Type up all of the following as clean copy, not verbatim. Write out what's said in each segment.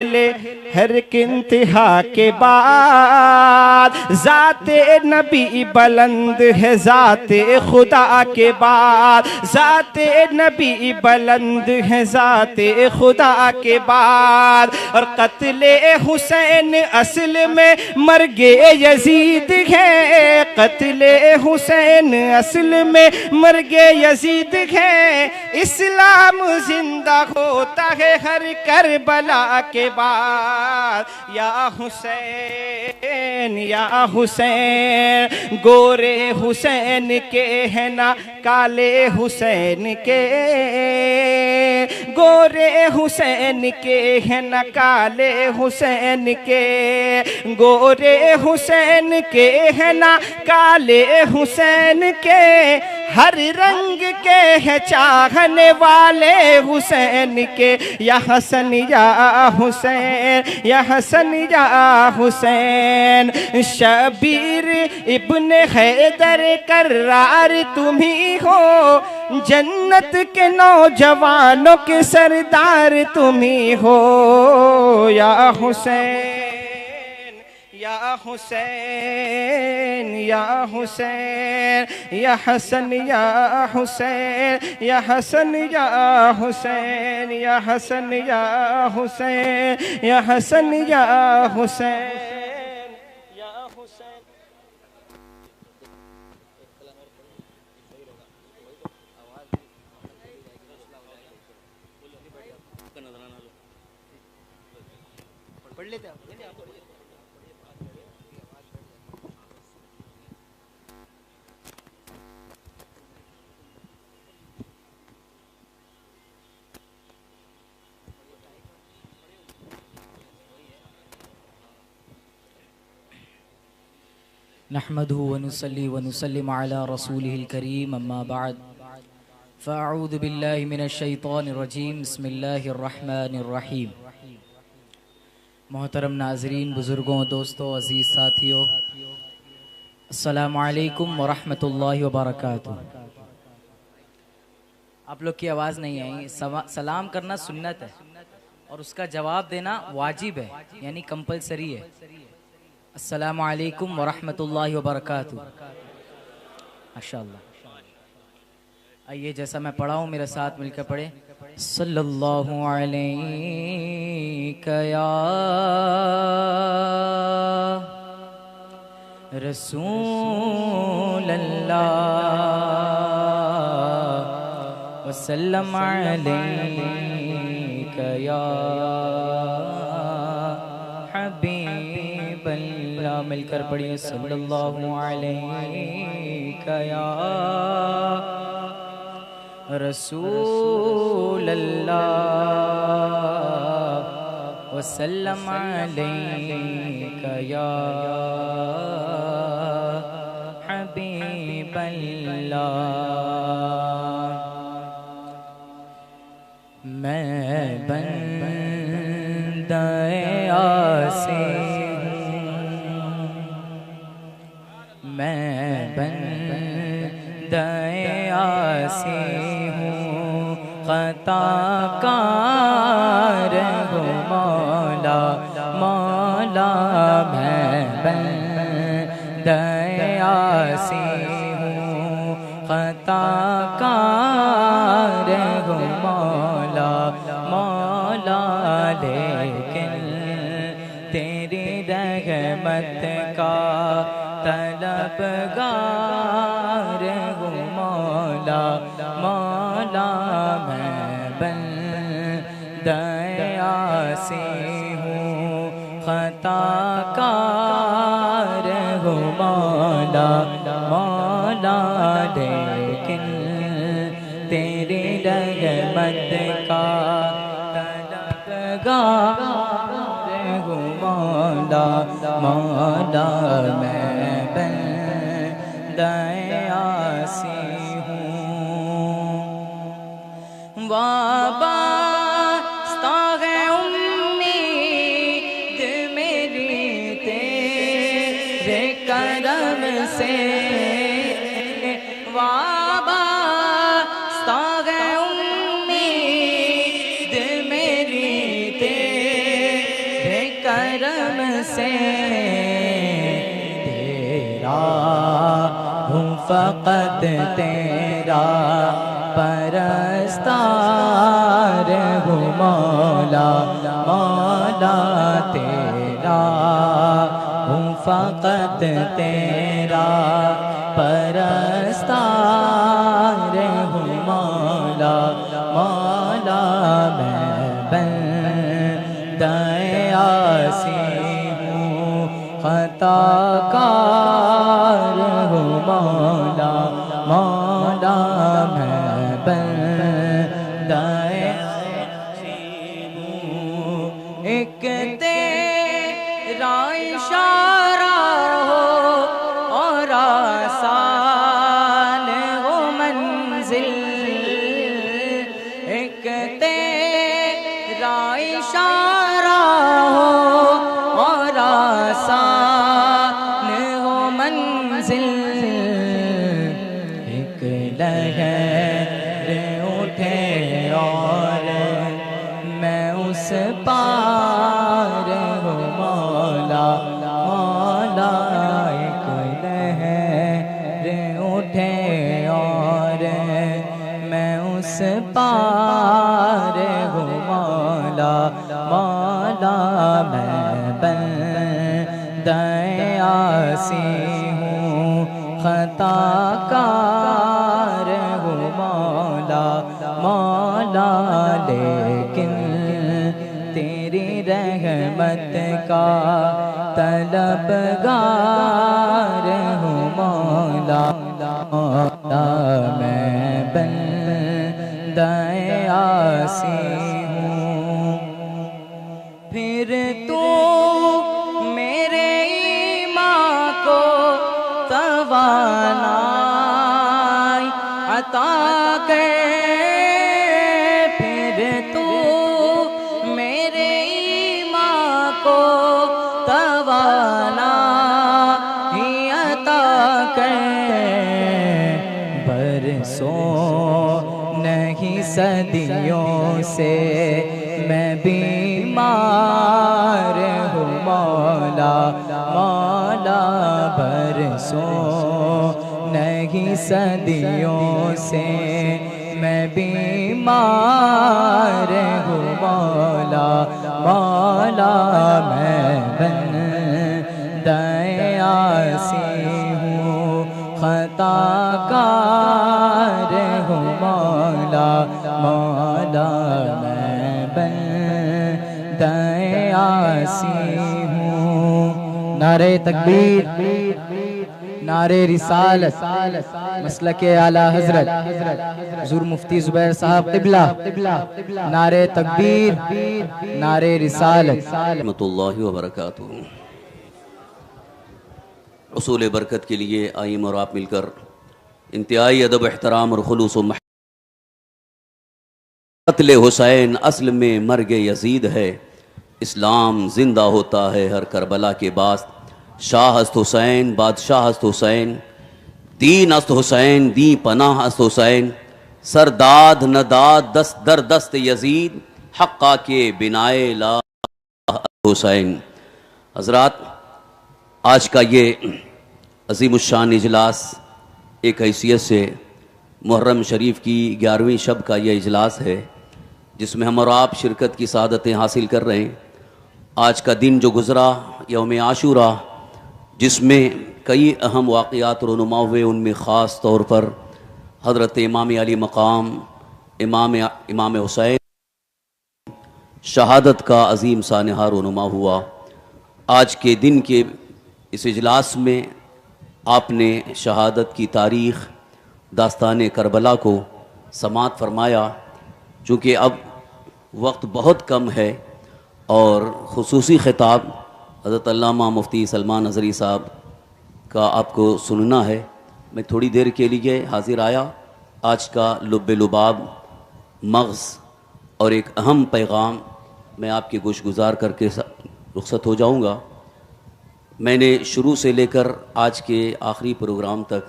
पहले हर एक इंतहा के बाद ज़ाते नबी बुलंद है, ज़ाते खुदा के बाद ज़ाते नबी बुलंद है, ज़ाते खुदा के बाद। और कत्ले हुसैन असल में मर्गे यजीद है, कत्ले हुसैन असल में मर्गे यजीद है। इस्लाम जिंदा होता है हर करबला के बाद। या हुसैन या हुसैन, गोरे हुसैन के है ना काले हुसैन के, गोरे हुसैन के है ना काले हुसैन के, गोरे हुसैन के है ना काले हुसैन के। हर रंग के है चाहने वाले हुसैन के। या हसन या हुसैन, या हसन या हुसैन। शबीर इब्ने हैदर कर्रार तुम ही हो, जन्नत के नौजवानों के सरदार तुम ही हो। या हुसैन या हुसैन, या हुसैन, या हसन या हुसैन, या हसन या हुसैन, या हसन या हुसैन, या हसन या हुसैन, या हुसैन। पढ़ लेते आप। नहमदुहु व नुसल्ली व नुसल्लिमु अला रसूलिहिल करीम, अम्मा बाद, फ़अऊज़ु बिल्लाहि मिनश शैतानिर रजीम, बिस्मिल्लाहिर रहमानिर रहीम। मोहतरम नाज़रीन, बुज़ुर्गों, दोस्तों, अज़ीज़ साथियों, अस्सलामु अलैकुम व रहमतुल्लाहि व बरकातुहू। आप लोग की आवाज़ नहीं आई। सलाम करना सुन्नत है और उसका जवाब देना वाजिब है, यानी कंपलसरी है। अस्सलामु अलैकुम व रहमतुल्लाहि व बरकातुहू। माशाअल्लाह। आइए, जैसा मैं पढ़ा हूँ मेरे साथ मिलकर पढ़े। सल्लल्लाहु अलैका या रसूल अल्लाह व सल्लम अलैका या हबीब अल्लाह। मिलकर पढ़िए। सल्लल्लाहु अलैका या रसूल अल्लाह व सल्लम अलैका या हबीब अल्लाह। मैं बंदाए आसी, मैं बंदाए आसी हूँ, ख़ताकार हूँ मौला मौला। मैं बंदाए आसी हूँ, ख़ताकार हूँ मौला मौला। लेकिन तेरी रहमत का तलबगार हूँ मौला मौला। मैं बंदाए आसी हूँ, ख़ताकार हूँ मौला मौला। लेकिन तेरी रहमत का तलबगार हूँ मौला मौला। मैं बंदाए आसी हूँ। वाबस्ता है उम्मीद मेरी तेरे करम से, वाबस्ता है उम्मीद मेरी तेरे करम से तेरा हूँ फ़क़त तेरा परस्तार हूँ मौला मौला तेरा हूँ फ़क़त तेरा परस्तार हूँ मौला मौला मैं बंदे आसी हूँ ख़ताकार हूँ मौला मौला मैं बंदे आसी हूँ एक तेरा इशारा हो और आसान हो मंजिल एक तेरा इशारा हो और आसान हो मंजिल एक लहर उठे और मैं उस पार हूँ मौला मौला एक लहर उठे और मैं उस पार हूँ मौला मौला मैं बंदे आसी हूँ ख़ताकार हूँ मौला मौला लेकिन तेरी रहमत का तलबगार हूँ मौला मौला मैं बंदे आसी हूँ फिर तू मेरे ईमान को तवानाई अता कर फिर तू मेरे ईमान को तवानाई अता कर बरसों नहीं सदियों से मैं बीमार हूँ मौला मौला बरसों नहीं सदियों से मैं बीमार हूँ मौला मौला मैं बंदे आसी हूँ ख़ताकार हूँ मौला मौला मैं बंदे आसी हूँ नारे तकबीर नारे रिसालत मसलके आला हजरत हुज़ूर मुफ्ती ज़ुबैर साहब क़िबला नारे तकबीर नारे रिसालत रहमतुल्लाहि व बरकातुहू। रसूल बरकत के लिए आइम और आप मिलकर इंतहाई अदब एहतराम और खुलूस व कत्ल हुसैन असल में मर्ग यजीद है, इस्लाम जिंदा होता है हर करबला के बाद। शाह हस्त हुसैन बादशाह हस्त हुसैन दीन हस्त हुसैन दी पनाह हस्त हुसैन सरदाद नदाद दस्त दर दस्त यजीद हक्का के बिनाए ला हुसैन। हजरात, आज का ये अज़ीमुश्शान इजलास एक हैसियत से मुहर्रम शरीफ की 11वीं शब का यह इजलास है जिसमें हम और आप शिरकत की सआदतें हासिल कर रहे हैं। आज का दिन जो गुज़रा यौम आशूरा, जिसमें कई अहम वाक़यात रुनुमा हुए, उनमें ख़ास तौर पर हज़रत इमाम अली मकाम इमाम हुसैन शहादत का अज़ीम सानहा रुनुमा हुआ। आज के दिन के इस इजलास में आपने शहादत की तारीख़ दास्तान करबला को समात फरमाया। चूँकि अब वक्त बहुत कम है और ख़ुसूसी ख़िताब हज़रत अल्लामा मुफ्ती सलमान नज़री साहब का आपको सुनना है, मैं थोड़ी देर के लिए हाजिर आया। आज का लुब्बे लुबाब मग़ज़ और एक अहम पैगाम मैं आपके गोश गुज़ार करके रुख़्सत हो जाऊँगा। मैंने शुरू से लेकर आज के आखिरी प्रोग्राम तक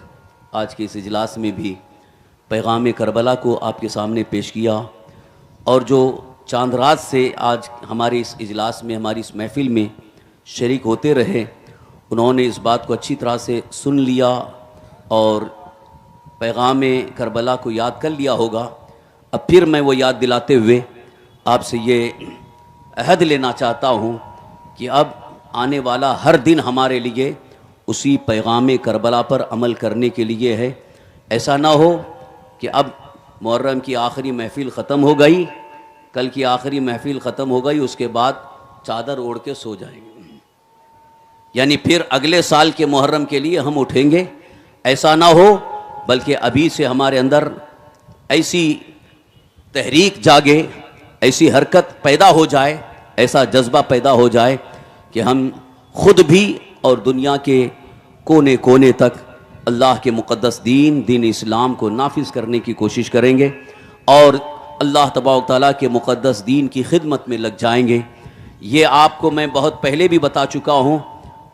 आज के इस इजलास में भी पैगाम करबला को आपके सामने पेश किया और जो चांद रात से आज हमारे इस इजलास में, हमारी इस महफिल में शरीक होते रहे, उन्होंने इस बात को अच्छी तरह से सुन लिया और पैगाम करबला को याद कर लिया होगा। अब फिर मैं वो याद दिलाते हुए आपसे ये अहद लेना चाहता हूँ कि अब आने वाला हर दिन हमारे लिए उसी पैगाम करबला पर अमल करने के लिए है। ऐसा ना हो कि अब मुहर्रम की आखिरी महफिल ख़त्म हो गई, कल की आखिरी महफिल ख़त्म हो गई, उसके बाद चादर ओढ़ के सो जाएंगे, यानी फिर अगले साल के मुहर्रम के लिए हम उठेंगे। ऐसा ना हो, बल्कि अभी से हमारे अंदर ऐसी तहरीक जागे, ऐसी हरकत पैदा हो जाए, ऐसा जज्बा पैदा हो जाए कि हम खुद भी और दुनिया के कोने कोने तक अल्लाह के मुक़द्दस दीन इस्लाम को नाफिज करने की कोशिश करेंगे और अल्लाह तबारक तआला के मुक़द्दस दीन की खिदमत में लग जाएंगे। ये आपको मैं बहुत पहले भी बता चुका हूँ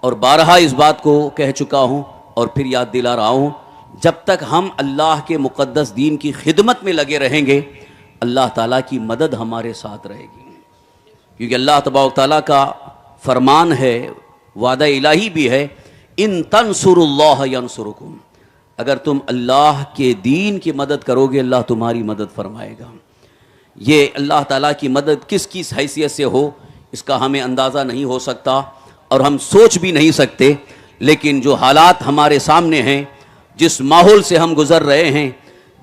और बारहा इस बात को कह चुका हूँ और फिर याद दिला रहा हूँ, जब तक हम अल्लाह के मुक़द्दस दीन की खिदमत में लगे रहेंगे अल्लाह ताला की मदद हमारे साथ रहेगी, क्योंकि अल्लाह तबारक तआला का फरमान है, वादा इलाही भी है, इन तंसुरुल्लाह यंसुरुकुम, अगर तुम अल्लाह के दीन की मदद करोगे अल्लाह तुम्हारी मदद फरमाएगा। ये अल्लाह ताला की मदद किस किस हैसियत से हो इसका हमें अंदाज़ा नहीं हो सकता और हम सोच भी नहीं सकते, लेकिन जो हालात हमारे सामने हैं, जिस माहौल से हम गुज़र रहे हैं,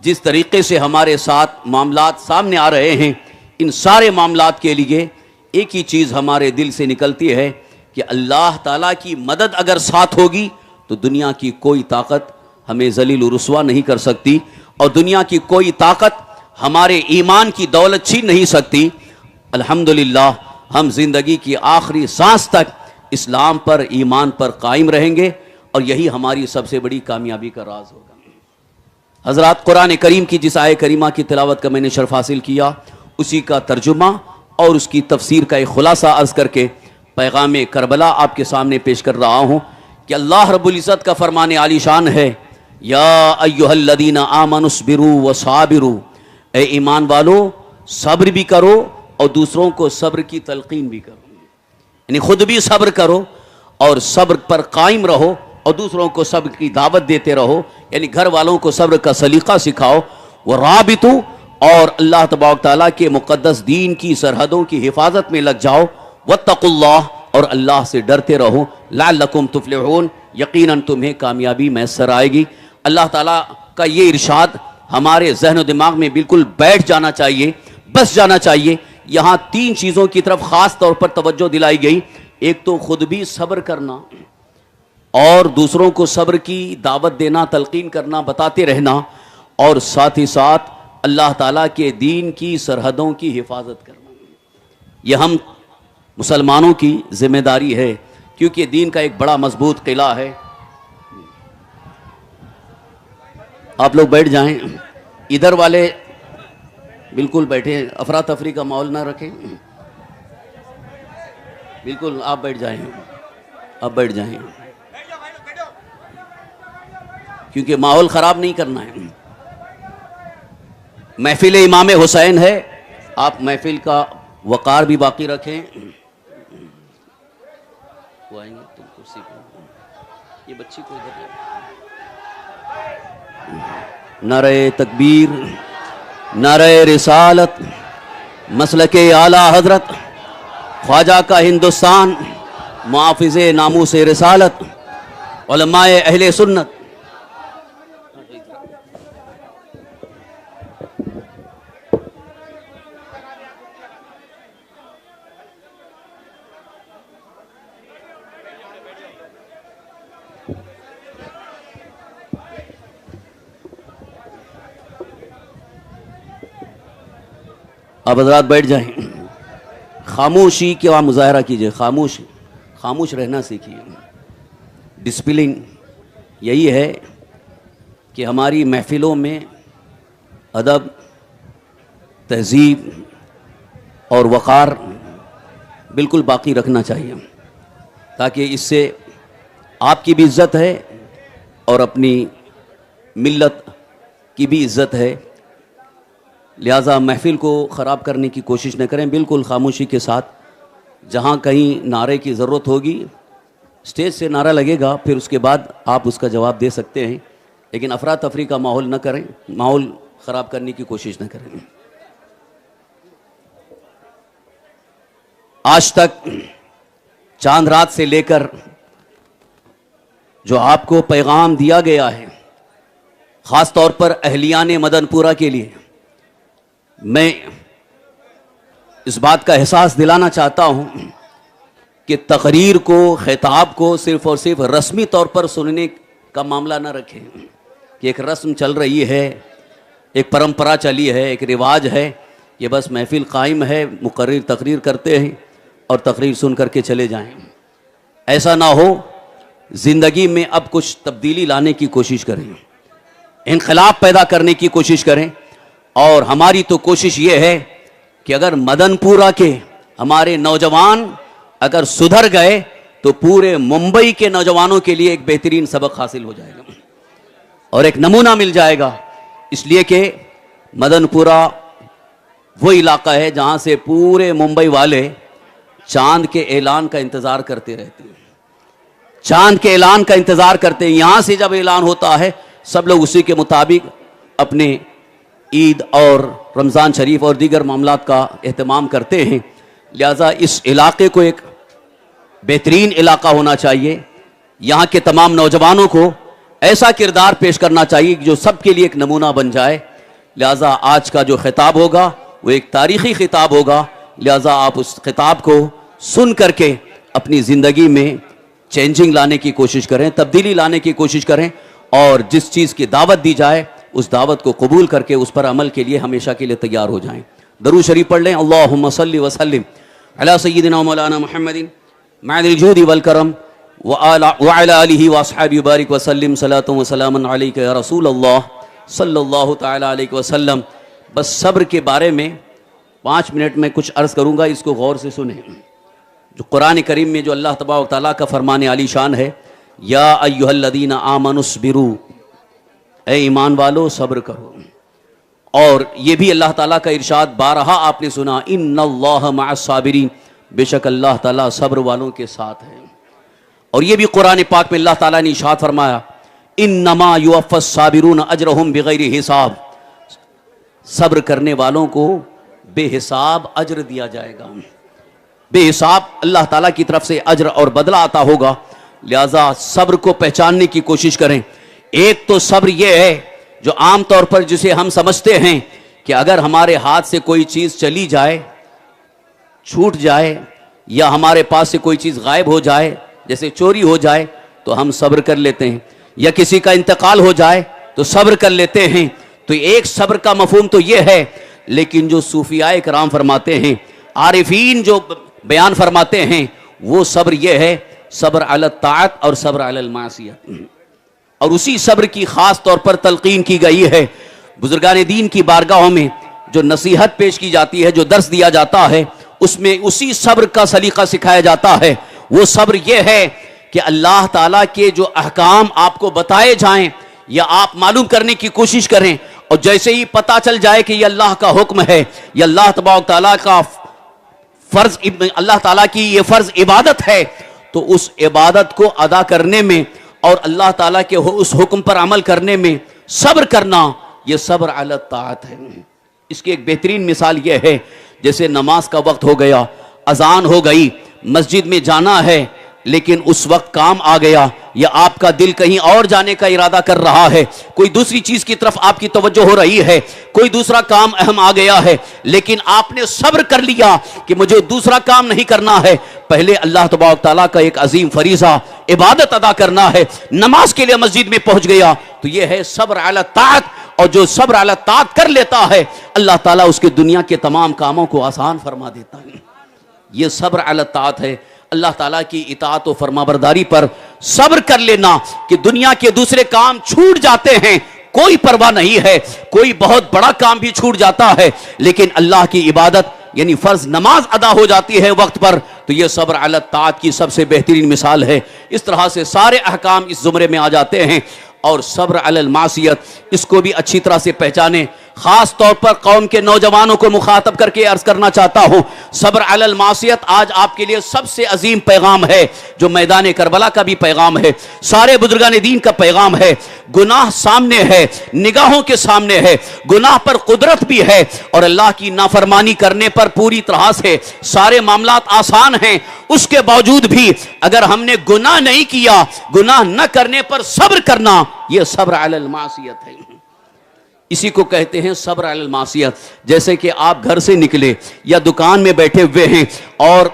जिस तरीक़े से हमारे साथ मामलात सामने आ रहे हैं, इन सारे मामलात के लिए एक ही चीज़ हमारे दिल से निकलती है कि अल्लाह ताला की मदद अगर साथ होगी तो दुनिया की कोई ताकत हमें ज़लील रुस्वा नहीं कर सकती और दुनिया की कोई ताकत हमारे ईमान की दौलत छीन नहीं सकती। अल्हम्दुलिल्लाह हम ज़िंदगी की आखिरी सांस तक इस्लाम पर, ईमान पर कायम रहेंगे और यही हमारी सबसे बड़ी कामयाबी का राज होगा। हज़रात, कुरान करीम की जिस आय करीमा की तिलावत का मैंने शर्फ हासिल किया, उसी का तर्जुमा और उसकी तफसीर का एक खुलासा अर्ज़ करके पैगाम करबला आपके सामने पेश कर रहा हूँ कि अल्लाह रब्बुल इज़्ज़त का फरमान आलीशान है, या अय्युहल्लज़ीना आमनुस्बिरू व साबिरू, ए ईमान वालो सब्र भी करो और दूसरों को सब्र की तलकीन भी करो, यानी खुद भी सब्र करो और सब्र पर कायम रहो और दूसरों को सब्र की दावत देते रहो, यानी घर वालों को सब्र का सलीका सिखाओ। व राबितू, और अल्लाह तबारक तआला के मुक़द्दस दीन की सरहदों की हिफाजत में लग जाओ। वत्तकुल्लाह, और अल्लाह से डरते रहो। लअल्लकुम तुफ्लिहून, यकीनन तुम्हें कामयाबी मैसर आएगी। अल्लाह ताला का ये इरशाद हमारे जहन और दिमाग में बिल्कुल बैठ जाना चाहिए, बस जाना चाहिए। यहाँ तीन चीज़ों की तरफ ख़ास तौर पर तवज्जो दिलाई गई। एक तो खुद भी सब्र करना और दूसरों को सब्र की दावत देना, तलकीन करना, बताते रहना, और साथ ही साथ अल्लाह ताला के दीन की सरहदों की हिफाजत करना। यह हम मुसलमानों की जिम्मेदारी है, क्योंकि दीन का एक बड़ा मजबूत किला है। आप लोग बैठ जाएं, इधर वाले बिल्कुल बैठे, अफरा तफरी का माहौल ना रखें, बिल्कुल आप बैठ जाएं, आप बैठ जाएं, क्योंकि माहौल ख़राब नहीं करना है। महफिल इमाम हुसैन है, आप महफिल का वक़ार भी बाकी रखें। वो आएंगे तुम कुर्सी पर, ये बच्ची को इधर, नारे तकबीर, नारे रिसालत, मसलके आला हजरत, ख्वाजा का हिंदुस्तान, मुआफ़िज़े नामूसे रिसालत, उलमाए अहले सुन्नत। अब हज़रात बैठ जाएं, खामोशी के वहाँ मुजाहरा कीजिए, खामोश रहना सीखिए। डिसिप्लिन यही है कि हमारी महफिलों में अदब, तहजीब और वक़ार बिल्कुल बाकी रखना चाहिए, ताकि इससे आपकी भी इज़्ज़त है और अपनी मिल्लत की भी इज़्ज़त है। लिहाजा महफिल को ख़राब करने की कोशिश न करें, बिल्कुल खामोशी के साथ। जहाँ कहीं नारे की ज़रूरत होगी स्टेज से नारा लगेगा, फिर उसके बाद आप उसका जवाब दे सकते हैं, लेकिन अफरा तफरी का माहौल न करें, माहौल ख़राब करने की कोशिश न करें। आज तक चांद रात से लेकर जो आपको पैगाम दिया गया है, ख़ास तौर पर अहलियाने मदनपुरा के लिए मैं इस बात का एहसास दिलाना चाहता हूं कि तकरीर को, खिताब को सिर्फ और सिर्फ रस्मी तौर पर सुनने का मामला न रखें कि एक रस्म चल रही है, एक परंपरा चली है, एक रिवाज है, ये बस महफिल कायम है, मुकर्रिर तकरीर करते हैं और तकरीर सुन करके चले जाएं। ऐसा ना हो, ज़िंदगी में अब कुछ तब्दीली लाने की कोशिश करें, इनकलाब पैदा करने की कोशिश करें। और हमारी तो कोशिश ये है कि अगर मदनपुरा के हमारे नौजवान अगर सुधर गए तो पूरे मुंबई के नौजवानों के लिए एक बेहतरीन सबक हासिल हो जाएगा और एक नमूना मिल जाएगा। इसलिए कि मदनपुरा वो इलाका है जहां से पूरे मुंबई वाले चांद के ऐलान का इंतज़ार करते रहते हैं, चांद के ऐलान का इंतज़ार करते हैं। यहां से जब ऐलान होता है सब लोग उसी के मुताबिक अपने ईद और रमज़ान शरीफ और दीगर मामलात का एहतमाम करते हैं। लिहाजा इस इलाके को एक बेहतरीन इलाका होना चाहिए। यहाँ के तमाम नौजवानों को ऐसा किरदार पेश करना चाहिए जो सबके लिए एक नमूना बन जाए। लिहाजा आज का जो खिताब होगा वो एक तारीख़ी खिताब होगा। लिहाजा आप उस खिताब को सुन करके अपनी ज़िंदगी में चेंजिंग लाने की कोशिश करें, तब्दीली लाने की कोशिश करें और जिस चीज़ की दावत दी जाए उस दावत को कबूल करके उस पर अमल के लिए हमेशा के लिए तैयार हो जाएं। दरूद शरीफ पढ़ लें। अल्लाहुम्मा सल्लि व सल्लिम अला सय्यिदिना मौलाना मुहम्मदिन मअल जूदी वल करम व अला आलिहि व अस्हाबिहि बारिक व सल्लिम सलातु व सलामन अलैका या रसूल अल्लाह सल्लल्लाहु तआला अलैहि वसल्लम। बस सब्र के बारे में 5 मिनट में कुछ अर्ज़ करूँगा, इसको गौर से सुने। जो कुरान करीम में जो अल्लाह तबारक व तआला का फरमान आली शान है, या अय्युहल्लज़ीना आमनुस्बिरू, ए ईमान वालो सब्र करो। और ये भी अल्लाह ताला का इरशाद 12 आपने सुना, इन्नल्लाह मअस्साबिरीन, बेशक अल्लाह ताला सब्र वालों के साथ है। और ये भी कुरान पाक में अल्लाह ताला ने इरशाद फरमाया, इन्नमा युवफ़्फ़स साबिरून अजरहुम बिगैरि हिसाब, सब्र करने वालों को बेहिसाब अजर दिया जाएगा, बेहिसाब अल्लाह ताला की तरफ से अजर और बदला आता होगा। लिहाजा सब्र को पहचानने की कोशिश करें। एक तो सब्र यह है जो आम तौर पर जिसे हम समझते हैं कि अगर हमारे हाथ से कोई चीज़ चली जाए, छूट जाए, या हमारे पास से कोई चीज़ गायब हो जाए, जैसे चोरी हो जाए, तो हम सब्र कर लेते हैं, या किसी का इंतकाल हो जाए तो सब्र कर लेते हैं। तो एक सब्र का मफहूम तो यह है, लेकिन जो सूफियाए कराम फरमाते हैं, आरिफीन जो बयान फरमाते हैं, वो सब्र यह है, सब्र अला ताअत और सब्र अला मासियत। और उसी सब्र की ख़ास तौर पर तलकीन की गई है बुजुर्गान दीन की बारगाहों में। जो नसीहत पेश की जाती है, जो दर्स दिया जाता है, उसमें उसी सब्र का सलीका सिखाया जाता है। वो सब्र यह है कि अल्लाह ताला के जो अहकाम आपको बताए जाएं या आप मालूम करने की कोशिश करें, और जैसे ही पता चल जाए कि यह अल्लाह का हुक्म है, यह अल्लाह तबारक ताला का फ़र्ज, अल्लाह ताला की ये फ़र्ज इबादत है, तो उस इबादत को अदा करने में और अल्लाह ताला के उस हुक्म पर अमल करने में सब्र करना, यह सब्र अला ताअत है। इसकी एक बेहतरीन मिसाल यह है, जैसे नमाज का वक्त हो गया, अजान हो गई, मस्जिद में जाना है, लेकिन उस वक्त काम आ गया, या आपका दिल कहीं और जाने का इरादा कर रहा है, कोई दूसरी चीज की तरफ आपकी तवज्जो हो रही है, कोई दूसरा काम अहम आ गया है, लेकिन आपने सब्र कर लिया कि मुझे दूसरा काम नहीं करना है, पहले अल्लाह तबारक तआला का एक अजीम फरीजा इबादत अदा करना है, नमाज के लिए मस्जिद में पहुंच गया, तो यह है सब्र अला ताअत। और जो सब्र अला ताअत कर लेता है, अल्लाह ताला उसके दुनिया के तमाम कामों को आसान फरमा देता है। यह सब्र अला ताअत है। अल्लाह ताला की इताअत और फरमाबरदारी पर सब्र कर लेना कि दुनिया के दूसरे काम छूट जाते हैं, कोई परवाह नहीं है, कोई बहुत बड़ा काम भी छूट जाता है, लेकिन अल्लाह की इबादत यानी फर्ज नमाज अदा हो जाती है वक्त पर, तो यह सब्र अला ताअत की सबसे बेहतरीन मिसाल है। इस तरह से सारे अहकाम इस जुमरे में आ जाते हैं। और सब्र अलल मासियत, इसको भी अच्छी तरह से पहचाने। खास तौर पर कौम के नौजवानों को मुखातब करके अर्ज करना चाहता हूं, सब्र अलल मासियत आज आपके लिए सबसे अजीम पैगाम है, जो मैदान करबला का भी पैगाम है, सारे बुजुर्गान दीन का पैगाम है। गुनाह सामने है, निगाहों के सामने है, गुनाह पर कुदरत भी है, और अल्लाह की नाफरमानी करने पर पूरी तरह से सारे मामलात आसान हैं। उसके बावजूद भी अगर हमने गुनाह नहीं किया, गुनाह न करने पर सब्र करना, यह सब्र अलल मासियत है। इसी को कहते हैं सब्र अलल मासियत। जैसे कि आप घर से निकले या दुकान में बैठे हुए हैं और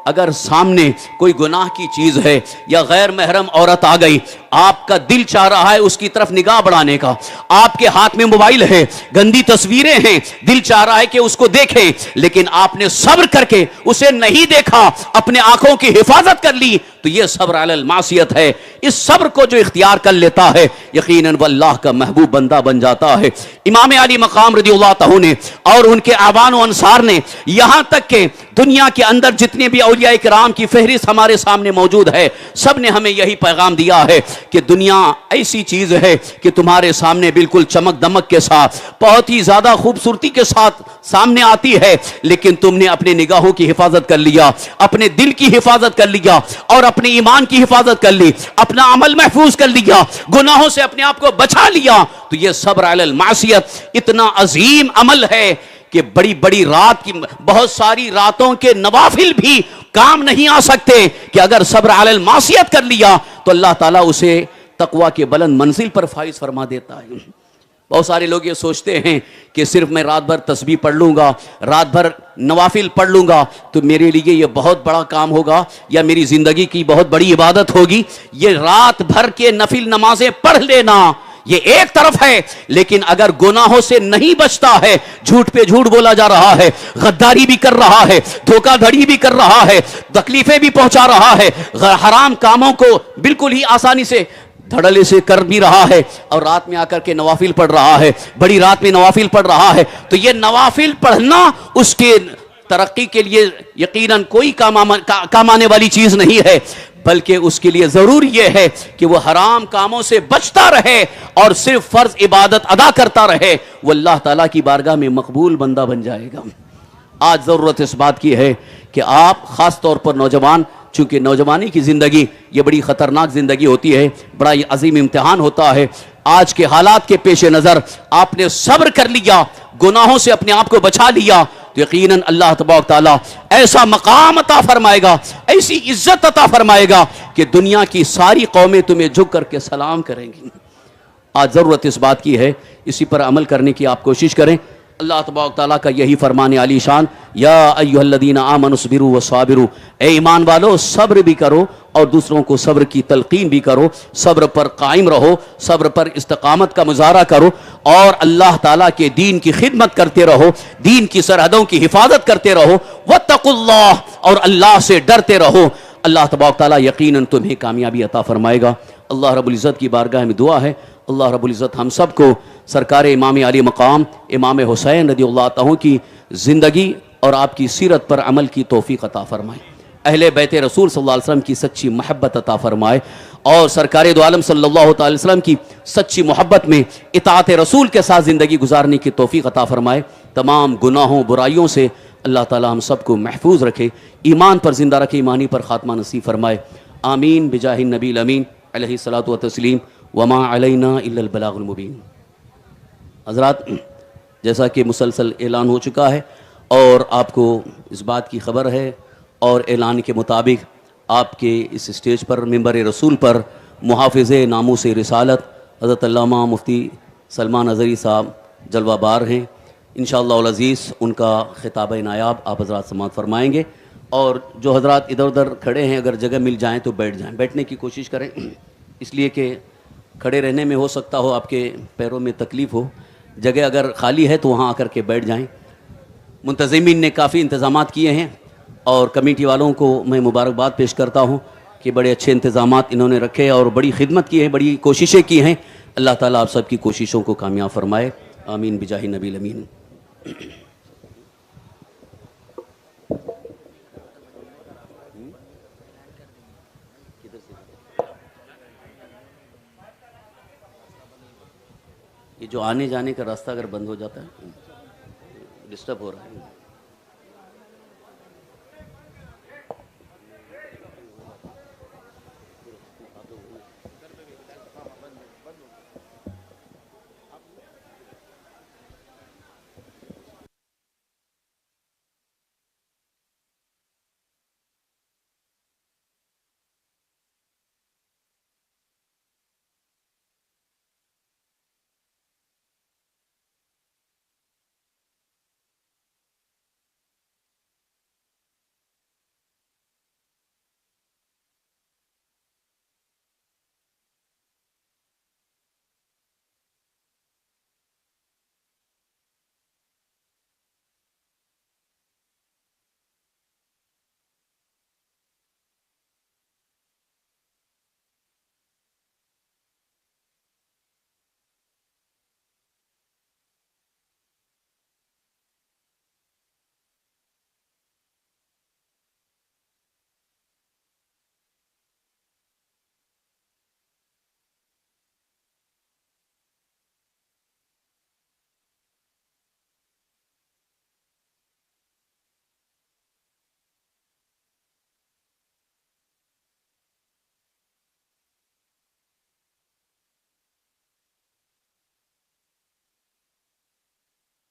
अगर सामने कोई गुनाह की चीज है या गैर महरम औरत आ गई, आपका दिल चाह रहा है उसकी तरफ निगाह बढ़ाने का, आपके हाथ में मोबाइल है, गंदी तस्वीरें हैं, दिल चाह रहा है कि उसको देखें, लेकिन आपने सब्र करके उसे नहीं देखा, अपने आंखों की हिफाजत कर ली, तो यह सब्र अलल मासियत है। इस सब्र को जो इख्तियार कर लेता है, यकीनन वल्लाह का महबूब बंदा बन जाता है। इमाम अली मकाम रज़ियल्लाहु तआला ने और उनके आवान व अंसार ने, यहां तक के दुनिया के अंदर जितने भी औलिया इकराम की फहरिस्त हमारे सामने मौजूद है, सब ने हमें यही पैगाम दिया है कि दुनिया ऐसी चीज है कि तुम्हारे सामने बिल्कुल चमक दमक के साथ, बहुत ही ज्यादा खूबसूरती के साथ सामने आती है, लेकिन तुमने अपने निगाहों की हिफाजत कर लिया, अपने दिल की हिफाजत कर लिया और अपने ईमान की हिफाजत कर ली, अपना अमल महफूज कर लिया, गुनाहों से अपने आप को बचा लिया, तो यह सब्र अलल मासियत इतना अजीम अमल है कि बड़ी बड़ी रात की, बहुत सारी रातों के नवाफिल भी काम नहीं आ सकते कि अगर सब्र अलल मासियत कर लिया तो अल्लाह ताला उसे तकवा के बुलंद मंजिल पर फाइज फरमा देता है। बहुत सारे लोग ये सोचते हैं कि सिर्फ मैं रात भर तस्बीह पढ़ लूंगा, रात भर नवाफिल पढ़ लूंगा तो मेरे लिए ये बहुत बड़ा काम होगा या मेरी जिंदगी की बहुत बड़ी इबादत होगी। ये रात भर के नफिल नमाजें पढ़ लेना ये एक तरफ है, लेकिन अगर गुनाहों से नहीं बचता है, झूठ पे झूठ बोला जा रहा है, गद्दारी भी कर रहा है, धोखाधड़ी भी कर रहा है, तकलीफें भी पहुंचा रहा है, हराम कामों को बिल्कुल ही आसानी से धड़ल्ले से कर भी रहा है और रात में आकर के नवाफिल पढ़ रहा है, बड़ी रात में नवाफिल पढ़ रहा है, तो ये नवाफिल पढ़ना उसके तरक्की के लिए यकीनन कोई काम आने वाली चीज नहीं है, बल्कि उसके लिए जरूरी यह है कि वह हराम कामों से बचता रहे और सिर्फ फर्ज इबादत अदा करता रहे, वह अल्लाह ताला की बारगाह में मकबूल बंदा बन जाएगा। आज जरूरत इस बात की है कि आप खास तौर पर नौजवान, चूंकि नौजवानी की जिंदगी ये बड़ी खतरनाक जिंदगी होती है, बड़ा अजीम इम्तिहान होता है, आज के हालात के पेश नजर आपने सब्र कर लिया, गुनाहों से अपने आप को बचा लिया, तो यकीनन अल्लाह तबारक तआला ऐसा मकाम अता फरमाएगा, ऐसी इज्जत अता फरमाएगा कि दुनिया की सारी कौमें तुम्हें झुक करके सलाम करेंगी। आज जरूरत इस बात की है, इसी पर अमल करने की आप कोशिश करें। अल्लाह तबारक तआला का यही फरमान आली शान, या अय्युहल्लज़ीना आमनुस्बिरु वस्साबिरु, ए ईमान वालो सब्र भी करो और दूसरों को सब्र की तलकीन भी करो, सब्र पर कायम रहो, सब्र पर इस्तकामत का मुजाहरा करो और अल्लाह ताला के दीन की खिदमत करते रहो, दीन की सरहदों की हिफाजत करते रहो, वत्तकुल्लाह, और अल्लाह से डरते रहो। अल्लाह तबारक तआला यकीनन तुम्हें कामयाबी अता फरमाएगा। अल्लाह रब्बुल इज़्ज़त की बारगाह में दुआ है, अल्लाह रब्बुल इज़्ज़त हम सबको सरकार इमाम अली मकाम इमाम हुसैन रज़ियल्लाहु तआला की ज़िंदगी और आपकी सीरत पर अमल की तौफीक अता फरमाए, अहले बैत रसूल सल्लल्लाहु अलैहि वसल्लम की सच्ची मोहब्बत अता फरमाए और सरकार दो आलम सल्लल्लाहु अलैहि वसल्लम की सच्ची मोहब्बत में इताअत रसूल के साथ ज़िंदगी गुजारने की तौफीक अता फरमाए। तमाम गुनाहों बुराइयों से अल्लाह ताला हम सबको महफूज रखे, ईमान पर जिंदा रखे, ईमानी पर खात्मा नसीब फरमाए। आमीन बिजाहि नबील अमीन अलैहिस्सलातु व तस्लीम वमा अलैना इल्लल बलागुल मुबीन। हज़रात, जैसा कि मुसलसल ऐलान हो चुका है और आपको इस बात की खबर है और ऐलान के मुताबिक आपके इस स्टेज पर मिंबर रसूल पर मुहाफ़िज़ नामूस रिसालत हज़रत अल्लामा मुफ्ती सलमान अज़हरी साहब जलवाबार हैं। इंशाअल्लाह अज़ीज़ उनका खिताब नायाब आप हज़रात समाअत फरमाएँगे और जो हज़रात इधर उधर खड़े हैं अगर जगह मिल जाएँ तो बैठ जाएँ, बैठने की कोशिश करें, इसलिए कि खड़े रहने में हो सकता हो आपके पैरों में तकलीफ़ हो, जगह अगर खाली है तो वहाँ आकर के बैठ जाएँ। मुंतज़िमीन ने काफ़ी इंतज़ामात किए हैं और कमेटी वालों को मैं मुबारकबाद पेश करता हूँ कि बड़े अच्छे इंतज़ामात इन्होंने रखे और बड़ी खिदमत की है, बड़ी कोशिशें की हैं। अल्लाह ताला आप सबकी कोशिशों को कामयाब फरमाए। आमीन बिजाहि नबील अमीन। ये जो आने जाने का रास्ता अगर बंद हो जाता है, डिस्टर्ब हो रहा है।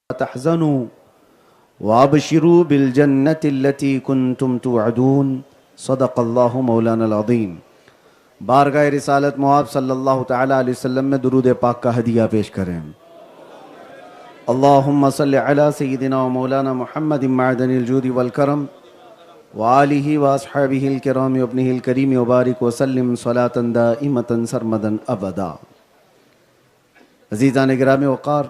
तहज़नु वाबशिरू बिलजन्नतिल्लती कुन्तुम तुअदून सदक़ल्लाहु मौलाना अज़ीम। बारगाह रिसालत मुआब सल्लल्लाहु तआला अलैहि वसल्लम में दुरूद पाक का हदिया पेश करें। अल्लाहुम्मा सल्लि अला सय्यिदिना व मौलाना मुहम्मदिन मअदनिल जूदि वल करम व आलिहि व अस्हाबिहिल किराम व इब्निहिल करीम व बारिक व सल्लिम सलातन दाइमतन सरमदन अबदा। अज़ीज़ान गिरामी वक़ार,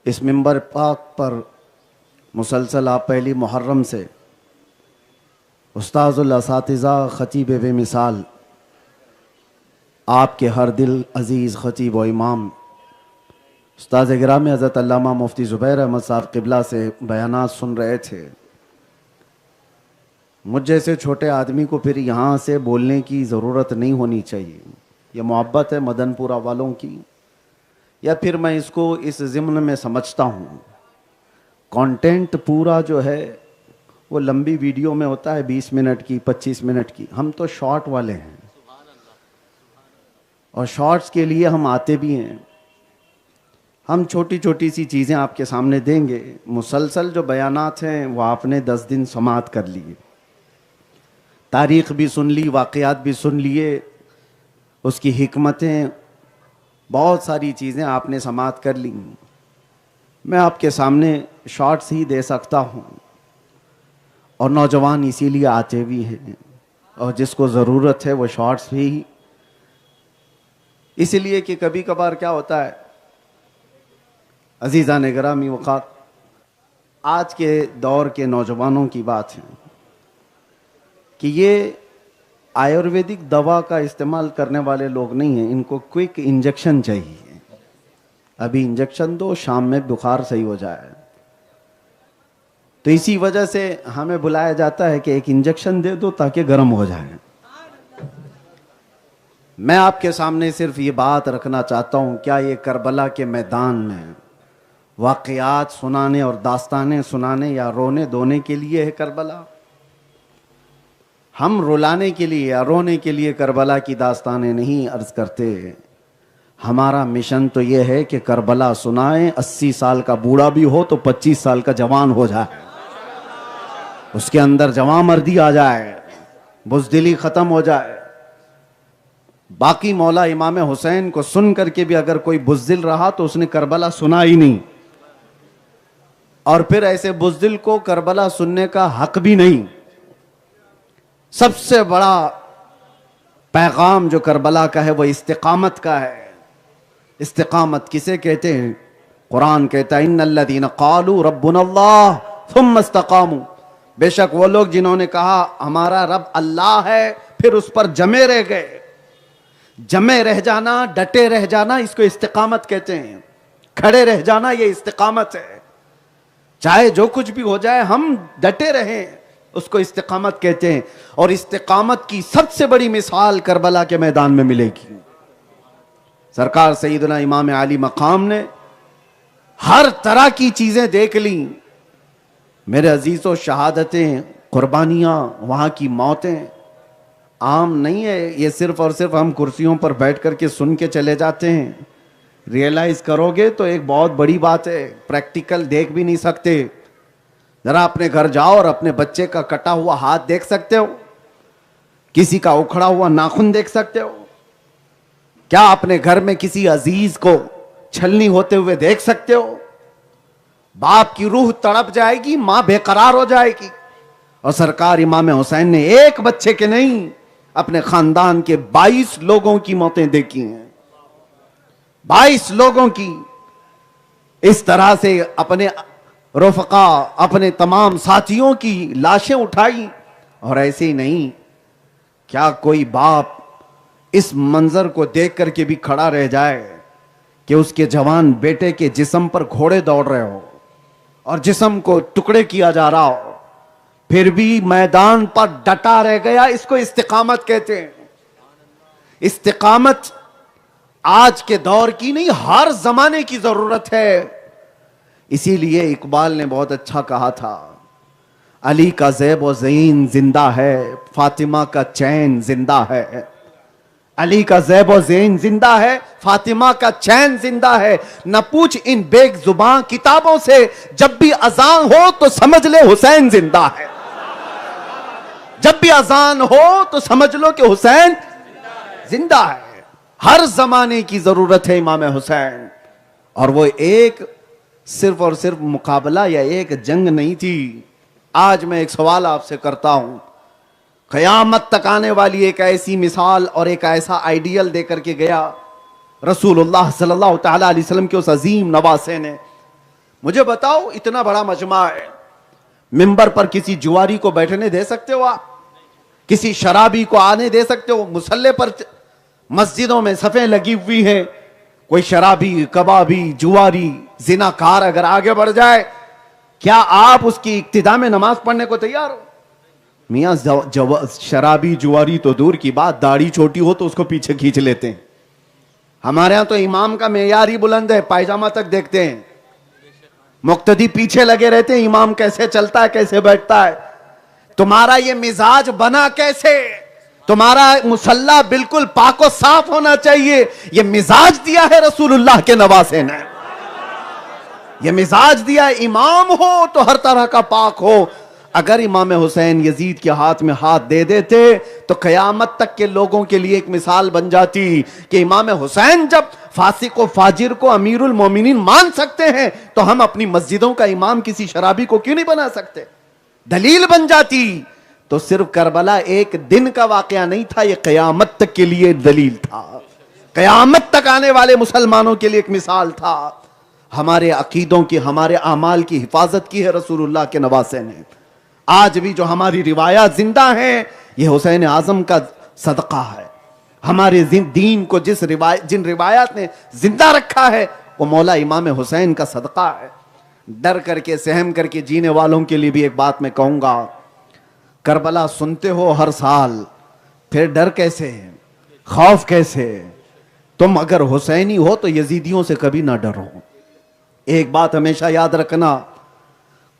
इस मिंबर पाक पर मुसलसल आप पहली मुहर्रम से उस्ताज़ुल असातिज़ा ख़तीब बेमिसाल आपके हर दिल अज़ीज़ ख़तीब व इमाम उस्ताज़ गिरामी हज़रत अल्लामा मुफ्ती ज़ुबैर अहमद साहब क़िबला से बयानात सुन रहे थे। मुझ जैसे छोटे आदमी को फिर यहाँ से बोलने की ज़रूरत नहीं होनी चाहिए। ये मोहब्बत है मदनपुरा वालों की, या फिर मैं इसको इस ज़िम्न में समझता हूँ। कंटेंट पूरा जो है वो लंबी वीडियो में होता है, 20 मिनट की, 25 मिनट की। हम तो शॉर्ट वाले हैं और शॉर्ट्स के लिए हम आते भी हैं। हम छोटी छोटी सी चीज़ें आपके सामने देंगे। मुसलसल जो बयानात हैं वो आपने 10 दिन समाअत कर लिए, तारीख़ भी सुन ली, वाक़यात भी सुन लिए, उसकी हिकमतें, बहुत सारी चीज़ें आपने समाअत कर ली। मैं आपके सामने शॉर्ट्स ही दे सकता हूँ और नौजवान इसीलिए आते भी हैं, और जिसको ज़रूरत है वो शॉर्ट्स भी इसलिए कि कभी कभार क्या होता है अज़ीज़ान गिरामी वक़ार, आज के दौर के नौजवानों की बात है कि ये आयुर्वेदिक दवा का इस्तेमाल करने वाले लोग नहीं हैं। इनको क्विक इंजेक्शन चाहिए, अभी इंजेक्शन दो, शाम में बुखार सही हो जाए। तो इसी वजह से हमें बुलाया जाता है कि एक इंजेक्शन दे दो ताकि गर्म हो जाए। मैं आपके सामने सिर्फ ये बात रखना चाहता हूँ, क्या ये करबला के मैदान में वाक़यात सुनाने और दास्तानें सुनाने या रोने धोने के लिए है करबला? हम रुलाने के लिए या रोने के लिए करबला की दास्तानें नहीं अर्ज करते। हमारा मिशन तो यह है कि करबला सुनाएं, 80 साल का बूढ़ा भी हो तो 25 साल का जवान हो जाए, उसके अंदर जवां मर्दी आ जाए, बुज़दिली ख़त्म हो जाए। बाकी मौला इमाम हुसैन को सुन करके भी अगर कोई बुज़दिल रहा तो उसने करबला सुना ही नहीं, और फिर ऐसे बुज़दिल को करबला सुनने का हक भी नहीं। सबसे बड़ा पैगाम जो करबला का है वो इस्तिकामत का है। इस्तिकामत किसे कहते हैं? कुरान कहता है इन्नल्लज़ीना क़ालू रब्बुनल्लाह सुम्मा इस्तक़ामू, बेशक वो लोग जिन्होंने कहा हमारा रब अल्लाह है, फिर उस पर जमे रह गए। जमे रह जाना, डटे रह जाना, इसको इस्तिकामत कहते हैं। खड़े रह जाना ये इस्तिकामत है। चाहे जो कुछ भी हो जाए हम डटे रहें, उसको इस्तिकामत कहते हैं। और इस्तिकामत की सबसे बड़ी मिसाल करबला के मैदान में मिलेगी। सरकार सैयदना इमाम अली मकाम ने हर तरह की चीजें देख ली। मेरे अजीजों, शहादतें, कुर्बानियां, वहां की मौतें आम नहीं है। ये सिर्फ और सिर्फ हम कुर्सियों पर बैठ करके सुन के चले जाते हैं। रियलाइज करोगे तो एक बहुत बड़ी बात है, प्रैक्टिकल देख भी नहीं सकते। जरा अपने घर जाओ और अपने बच्चे का कटा हुआ हाथ देख सकते हो? किसी का उखड़ा हुआ नाखून देख सकते हो? क्या अपने घर में किसी अजीज को छलनी होते हुए देख सकते हो? बाप की रूह तड़प जाएगी, मां बेकरार हो जाएगी। और सरकार इमाम हुसैन ने एक बच्चे के नहीं, अपने खानदान के 22 लोगों की मौतें देखी हैं। 22 लोगों की इस तरह से अपने रफ़क़ा, अपने तमाम साथियों की लाशें उठाई। और ऐसे ही नहीं, क्या कोई बाप इस मंजर को देख करके भी खड़ा रह जाए कि उसके जवान बेटे के जिस्म पर घोड़े दौड़ रहे हो और जिस्म को टुकड़े किया जा रहा हो, फिर भी मैदान पर डटा रह गया? इसको इस्तिकामत कहते हैं। इस्तिकामत आज के दौर की नहीं, हर जमाने की जरूरत है। इसीलिए इकबाल ने बहुत अच्छा कहा था, अली का ज़ैब व ज़ीन जिंदा है, फातिमा का चैन जिंदा है। अली का ज़ैब व ज़ीन जिंदा है, फातिमा का चैन जिंदा है। न पूछ इन बेजुबान किताबों से, जब भी अजान हो तो समझ ले हुसैन जिंदा है। जब भी अजान हो तो समझ लो कि हुसैन जिंदा है। हर जमाने की जरूरत है इमाम हुसैन। और वो एक सिर्फ और सिर्फ मुकाबला या एक जंग नहीं थी। आज मैं एक सवाल आपसे करता हूं, क़यामत तक आने वाली एक ऐसी मिसाल और एक ऐसा आइडियल देकर के गया रसूलुल्लाह सल्लल्लाहु तआला अलैहि वसल्लम के उस अजीम नवासे ने। मुझे बताओ, इतना बड़ा मजमा है, मिंबर पर किसी जुआरी को बैठने दे सकते हो आप? किसी शराबी को आने दे सकते हो? मुसल्ले पर मस्जिदों में सफ़ें लगी हुई हैं, कोई शराबी, कबाबी, जुआरी, जिनाकार अगर आगे बढ़ जाए, क्या आप उसकी इक्तिदा में नमाज पढ़ने को तैयार हो? मियाँ शराबी जुआरी तो दूर की बात, दाढ़ी छोटी हो तो उसको पीछे खींच लेते हैं। हमारे यहां तो इमाम का मेयार ही बुलंद है, पायजामा तक देखते हैं। मुक्तदी पीछे लगे रहते हैं, इमाम कैसे चलता है, कैसे बैठता है। तुम्हारा ये मिजाज बना कैसे? तुम्हारा मुसल्ला बिल्कुल पाको साफ होना चाहिए। ये मिजाज दिया है रसूलुल्लाह के नवासे ने, ये मिजाज दिया। इमाम हो तो हर तरह का पाक हो। अगर इमाम हुसैन यजीद के हाथ में हाथ दे देते तो कयामत तक के लोगों के लिए एक मिसाल बन जाती कि इमाम हुसैन जब फासिक व फाजिर को अमीरुल मोमिनीन मान सकते हैं तो हम अपनी मस्जिदों का इमाम किसी शराबी को क्यों नहीं बना सकते? दलील बन जाती। तो सिर्फ करबला एक दिन का वाकया नहीं था, यह कयामत तक के लिए दलील था, कयामत तक आने वाले मुसलमानों के लिए एक मिसाल था। हमारे अकीदों की, हमारे आमाल की हिफाजत की है रसूलुल्लाह के नवासे ने। आज भी जो हमारी रिवायात जिंदा हैं, यह हुसैन आजम का सदका है। हमारे दीन को जिन रिवायात ने जिंदा रखा है वो मौला इमाम हुसैन का सदका है। डर करके, सहम करके जीने वालों के लिए भी एक बात मैं कहूंगा, करबला सुनते हो हर साल, फिर डर कैसे, खौफ कैसे? तुम अगर हुसैनी हो तो यजीदियों से कभी ना डरो। एक बात हमेशा याद रखना,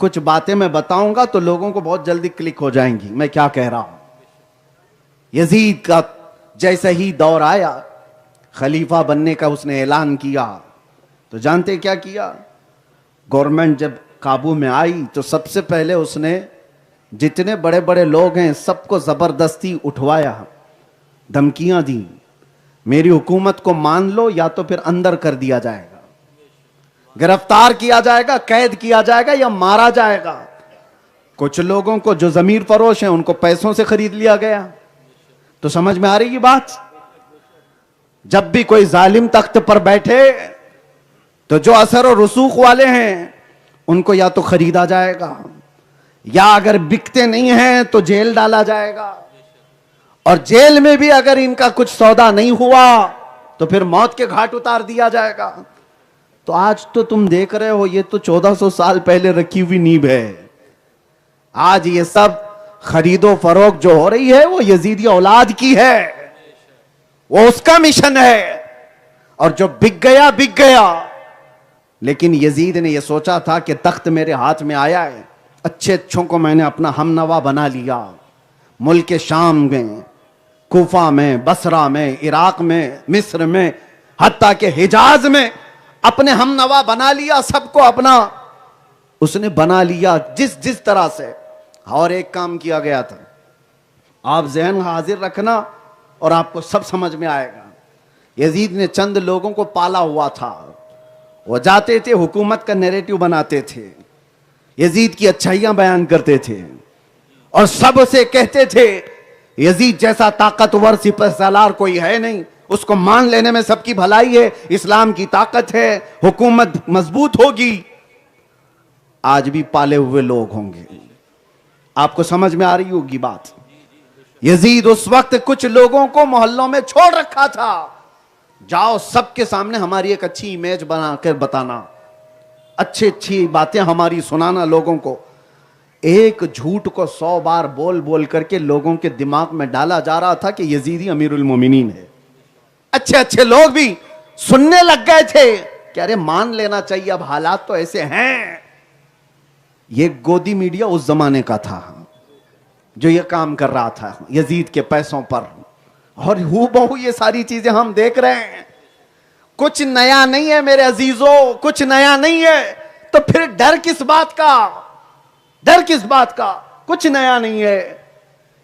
कुछ बातें मैं बताऊंगा तो लोगों को बहुत जल्दी क्लिक हो जाएंगी मैं क्या कह रहा हूं। यजीद का जैसा ही दौर आया, खलीफा बनने का उसने ऐलान किया, तो जानते क्या किया? गवर्नमेंट जब काबू में आई तो सबसे पहले उसने जितने बड़े बड़े लोग हैं सबको जबरदस्ती उठवाया, धमकियां दी, मेरी हुकूमत को मान लो या तो फिर अंदर कर दिया जाएगा, गिरफ्तार किया जाएगा, कैद किया जाएगा या मारा जाएगा। कुछ लोगों को जो जमीर फरोश हैं उनको पैसों से खरीद लिया गया। तो समझ में आ रही है बात? जब भी कोई जालिम तख्त पर बैठे तो जो असर और रसूख वाले हैं उनको या तो खरीदा जाएगा या अगर बिकते नहीं हैं तो जेल डाला जाएगा, और जेल में भी अगर इनका कुछ सौदा नहीं हुआ तो फिर मौत के घाट उतार दिया जाएगा। तो आज तो तुम देख रहे हो, ये तो 1400 साल पहले रखी हुई नींव है। आज ये सब खरीदो फरोख्त जो हो रही है वो यजीदी औलाद की है, वो उसका मिशन है। और जो बिक गया बिक गया। लेकिन यजीद ने यह सोचा था कि तख्त मेरे हाथ में आया है, अच्छे अच्छों को मैंने अपना हमनवा बना लिया। मुल्क शाम में, कूफा में, बसरा में, इराक में, मिस्र में, हत्ता के हिजाज में अपने हमनवा बना लिया। सबको अपना उसने बना लिया जिस जिस तरह से। और एक काम किया गया था, आप जहन हाजिर रखना और आपको सब समझ में आएगा। यजीद ने चंद लोगों को पाला हुआ था, वो जाते थे हुकूमत का नैरेटिव बनाते थे, यजीद की अच्छाइयां बयान करते थे और सब से कहते थे यजीद जैसा ताकतवर सिपहसालार कोई है नहीं, उसको मान लेने में सबकी भलाई है, इस्लाम की ताकत है, हुकूमत मजबूत होगी। आज भी पाले हुए लोग होंगे, आपको समझ में आ रही होगी बात। यजीद उस वक्त कुछ लोगों को मोहल्लों में छोड़ रखा था, जाओ सबके सामने हमारी एक अच्छी इमेज बनाकर बताना, अच्छी अच्छी बातें हमारी सुनाना लोगों को। एक झूठ को 100 बार बोल बोल करके लोगों के दिमाग में डाला जा रहा था कि यजीदी अमीरुल मोमिनीन है। अच्छे अच्छे लोग भी सुनने लग गए थे कि अरे मान लेना चाहिए, अब हालात तो ऐसे हैं। ये गोदी मीडिया उस जमाने का था जो ये काम कर रहा था यजीद के पैसों पर, और हूबहू ये सारी चीजें हम देख रहे हैं। कुछ नया नहीं है मेरे अजीजों, कुछ नया नहीं है, तो फिर डर किस बात का, डर किस बात का, कुछ नया नहीं है।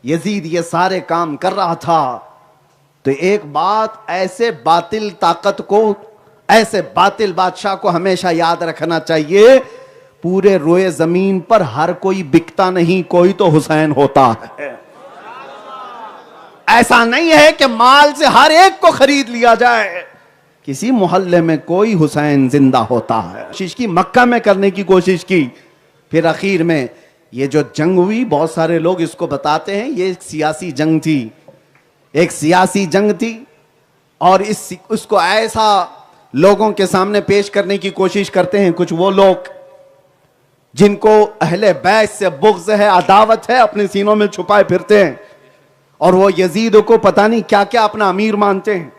यजीद ये सारे काम कर रहा था, तो एक बात ऐसे बातिल ताकत को, ऐसे बातिल बादशाह को हमेशा याद रखना चाहिए, पूरे रोए जमीन पर हर कोई बिकता नहीं, कोई तो हुसैन होता है। ऐसा नहीं है कि माल से हर एक को खरीद लिया जाए, किसी मोहल्ले में कोई हुसैन जिंदा होता है। कोशिश की, मक्का में करने की कोशिश की, फिर आखिर में ये जो जंग हुई, बहुत सारे लोग इसको बताते हैं ये एक सियासी जंग थी, एक सियासी जंग थी। और उसको ऐसा लोगों के सामने पेश करने की कोशिश करते हैं कुछ वो लोग जिनको अहले बैत से बुग़्ज़ है, अदावत है, अपने सीनों में छुपाए फिरते हैं, और वो यजीद को पता नहीं क्या क्या अपना अमीर मानते हैं।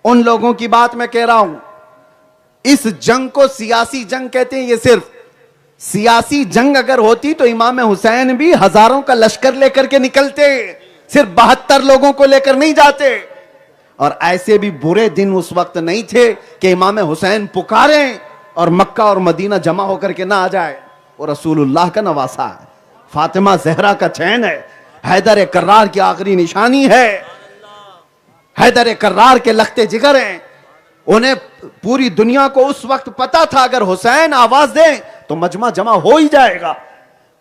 उन लोगों की बात मैं कह रहा हूं। इस जंग को सियासी जंग कहते हैं। ये सिर्फ सियासी जंग अगर होती तो इमाम हुसैन भी हजारों का लश्कर लेकर के निकलते, सिर्फ 72 लोगों को लेकर नहीं जाते। और ऐसे भी बुरे दिन उस वक्त नहीं थे कि इमाम हुसैन पुकारें और मक्का और मदीना जमा होकर के ना आ जाए। वो रसूलुल्लाह का नवासा है, फातिमा जहरा का चैन है, हैदर कर्रार की आखिरी निशानी है, हैदर कर्रार के लखते जिगर हैं। उन्हें पूरी दुनिया को उस वक्त पता था अगर हुसैन आवाज दे तो मजमा जमा हो ही जाएगा।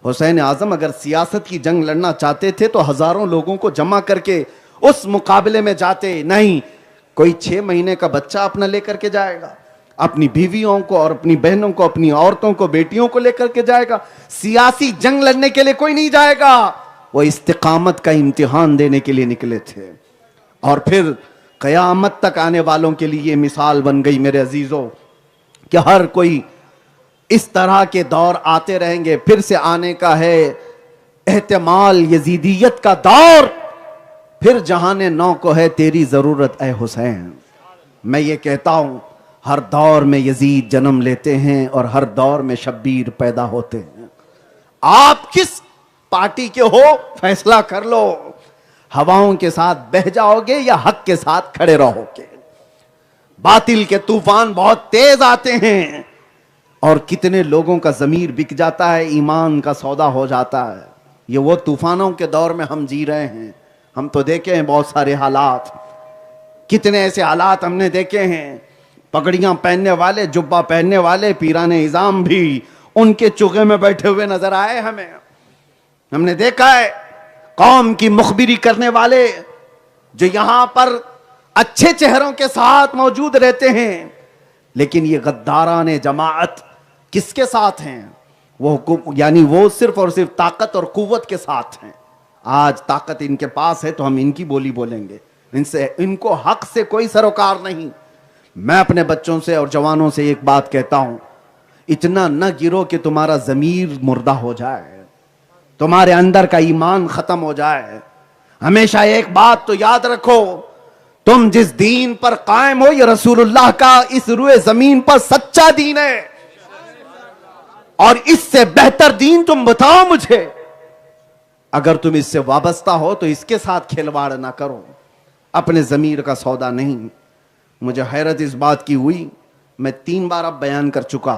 हुसैन आजम अगर सियासत की जंग लड़ना चाहते थे तो हजारों लोगों को जमा करके उस मुकाबले में जाते। नहीं, कोई 6 महीने का बच्चा अपना लेकर के जाएगा, अपनी बीवियों को और अपनी बहनों को, अपनी औरतों को, बेटियों को लेकर के जाएगा। सियासी जंग लड़ने के लिए कोई नहीं जाएगा, वो इस्तिकामत का इम्तिहान देने के लिए निकले थे। और फिर कयामत तक आने वालों के लिए मिसाल बन गई मेरे अजीजों कि हर कोई इस तरह के दौर आते रहेंगे। फिर से आने का है एहतमाल यजीदियत का दौर, फिर जहाने नौ को है तेरी जरूरत ए हुसैन। मैं ये कहता हूं हर दौर में यजीद जन्म लेते हैं और हर दौर में शब्बीर पैदा होते हैं। आप किस पार्टी के हो फैसला कर लो, हवाओं के साथ बह जाओगे या हक के साथ खड़े रहोगे। बातिल के तूफान बहुत तेज आते हैं और कितने लोगों का जमीर बिक जाता है, ईमान का सौदा हो जाता है। ये वो तूफानों के दौर में हम जी रहे हैं। हम तो देखे हैं बहुत सारे हालात, कितने ऐसे हालात हमने देखे हैं। पगड़ियां पहनने वाले, जुब्बा पहनने वाले पीराने इज़ाम भी उनके चुगे में बैठे हुए नजर आए हमें। हमने देखा है कौम की मुखबिरी करने वाले जो यहां पर अच्छे चेहरों के साथ मौजूद रहते हैं, लेकिन ये गद्दाराने जमाअत किसके साथ हैं? वो यानी वो सिर्फ और सिर्फ ताकत और कुव्वत के साथ हैं। आज ताकत इनके पास है तो हम इनकी बोली बोलेंगे, इनको हक से कोई सरोकार नहीं। मैं अपने बच्चों से और जवानों से एक बात कहता हूं, इतना न गिरो कि तुम्हारा जमीर मुर्दा हो जाए, तुम्हारे अंदर का ईमान खत्म हो जाए। हमेशा एक बात तो याद रखो, तुम जिस दीन पर कायम हो, ये रसूलुल्लाह का इस रुए जमीन पर सच्चा दीन है, और इससे बेहतर दीन तुम बताओ मुझे। अगर तुम इससे वाबस्ता हो तो इसके साथ खिलवाड़ ना करो, अपने जमीर का सौदा नहीं। मुझे हैरत इस बात की हुई, मैं 3 बार अब बयान कर चुका,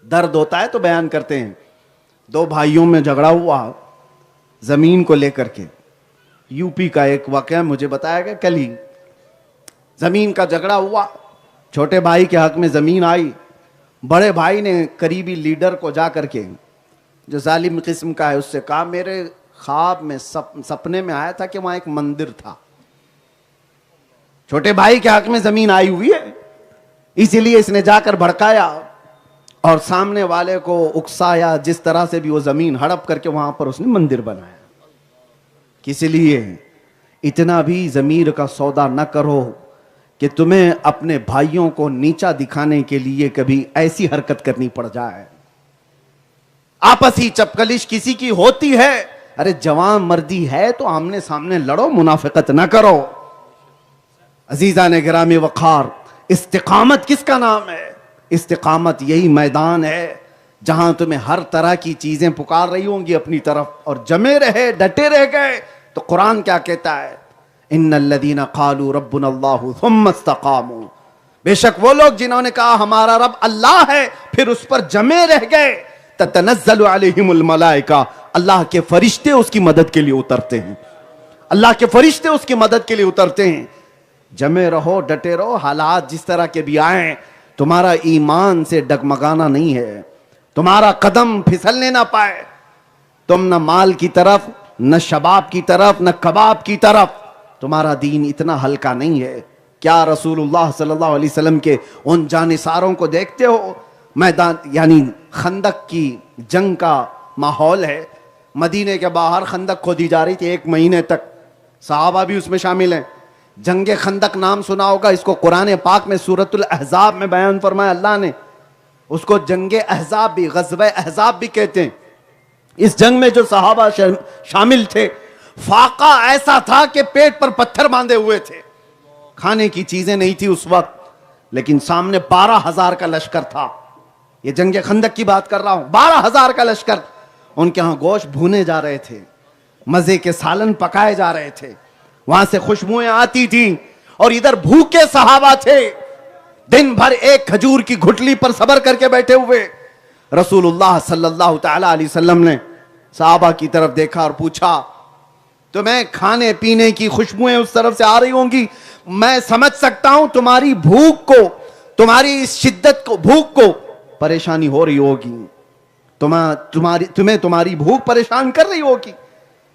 दर्द होता है तो बयान करते हैं। 2 भाइयों में झगड़ा हुआ जमीन को लेकर के, यूपी का एक वाकया मुझे बताया गया कल ही। जमीन का झगड़ा हुआ, छोटे भाई के हक में जमीन आई, बड़े भाई ने करीबी लीडर को जा करके, जो जालिम किस्म का है, उससे कहा मेरे ख्वाब में सपने में आया था कि वहां एक मंदिर था। छोटे भाई के हक में जमीन आई हुई है, इसीलिए इसने जाकर भड़काया और सामने वाले को उकसाया, जिस तरह से भी वो जमीन हड़प करके वहां पर उसने मंदिर बनाया। किस लिए? इतना भी जमीर का सौदा न करो कि तुम्हें अपने भाइयों को नीचा दिखाने के लिए कभी ऐसी हरकत करनी पड़ जाए। आपसी चपकलिश किसी की होती है, अरे जवान मर्दी है तो आमने सामने लड़ो, मुनाफिकत ना करो। अजीजा ने गिरामी वखार, इस्तिकामत किसका नाम है? इस्तिकामत यही मैदान है जहां तुम्हें हर तरह की चीजें पुकार रही होंगी अपनी तरफ, और जमे रहे, डटे रह गए। तो कुरान क्या कहता है? इन्नल्लज़ीना क़ालू रब्बुनल्लाहु सुम्मा इस्तक़ामू, बेशक वो लोग जिन्होंने कहा हमारा रब अल्लाह है, फिर उस पर जमे रह गए। ततनज़्ज़लु अलैहिमुल मलाइका, अल्लाह के फरिश्ते उसकी मदद के लिए उतरते हैं, अल्लाह के फरिश्ते उसकी मदद के लिए उतरते हैं। जमे रहो, डटे रहो, हालात जिस तरह के भी आए, तुम्हारा ईमान से डगमगाना नहीं है, तुम्हारा कदम फिसलने ना पाए। तुम न माल की तरफ, न शबाब की तरफ, न कबाब की तरफ, तुम्हारा दीन इतना हल्का नहीं है। क्या रसूलुल्लाह सल्लल्लाहु अलैहि वसल्लम के उन जानिसारों को देखते हो? मैदान यानी खंदक की जंग का माहौल है, मदीने के बाहर खंदक खोदी जा रही थी 1 महीने तक, सहाबा भी उसमें शामिल हैं। जंगे खंदक नाम सुना होगा, इसको कुरान पाक में सूरतुल अहज़ाब में बयान फरमाया अल्लाह ने, उसको जंगे अहज़ाब भी, ग़ज़वे अहज़ाब भी कहते हैं। इस जंग में जो सहाबा शामिल थे, फाका ऐसा था कि पेट पर पत्थर बांधे हुए थे, खाने की चीजें नहीं थी उस वक्त, लेकिन सामने 12,000 का लश्कर था। ये जंगे खंदक की बात कर रहा हूं, 12,000 का लश्कर। उनके यहां गोश्त भुने जा रहे थे, मजे के सालन पकाए जा रहे थे, वहां से खुशबुएं आती थी, और इधर भूखे सहाबा थे, दिन भर एक खजूर की घुटली पर सबर करके बैठे हुए। रसूलुल्लाह सल्लल्लाहु तआला अलैहि वसल्लम ने सहाबा की तरफ देखा और पूछा, तुम्हें खाने पीने की खुशबुएं उस तरफ से आ रही होंगी, मैं समझ सकता हूं तुम्हारी भूख को, तुम्हारी इस शिद्दत को, भूख को परेशानी हो रही होगी, तुम्हें तुम्हारी भूख परेशान कर रही होगी।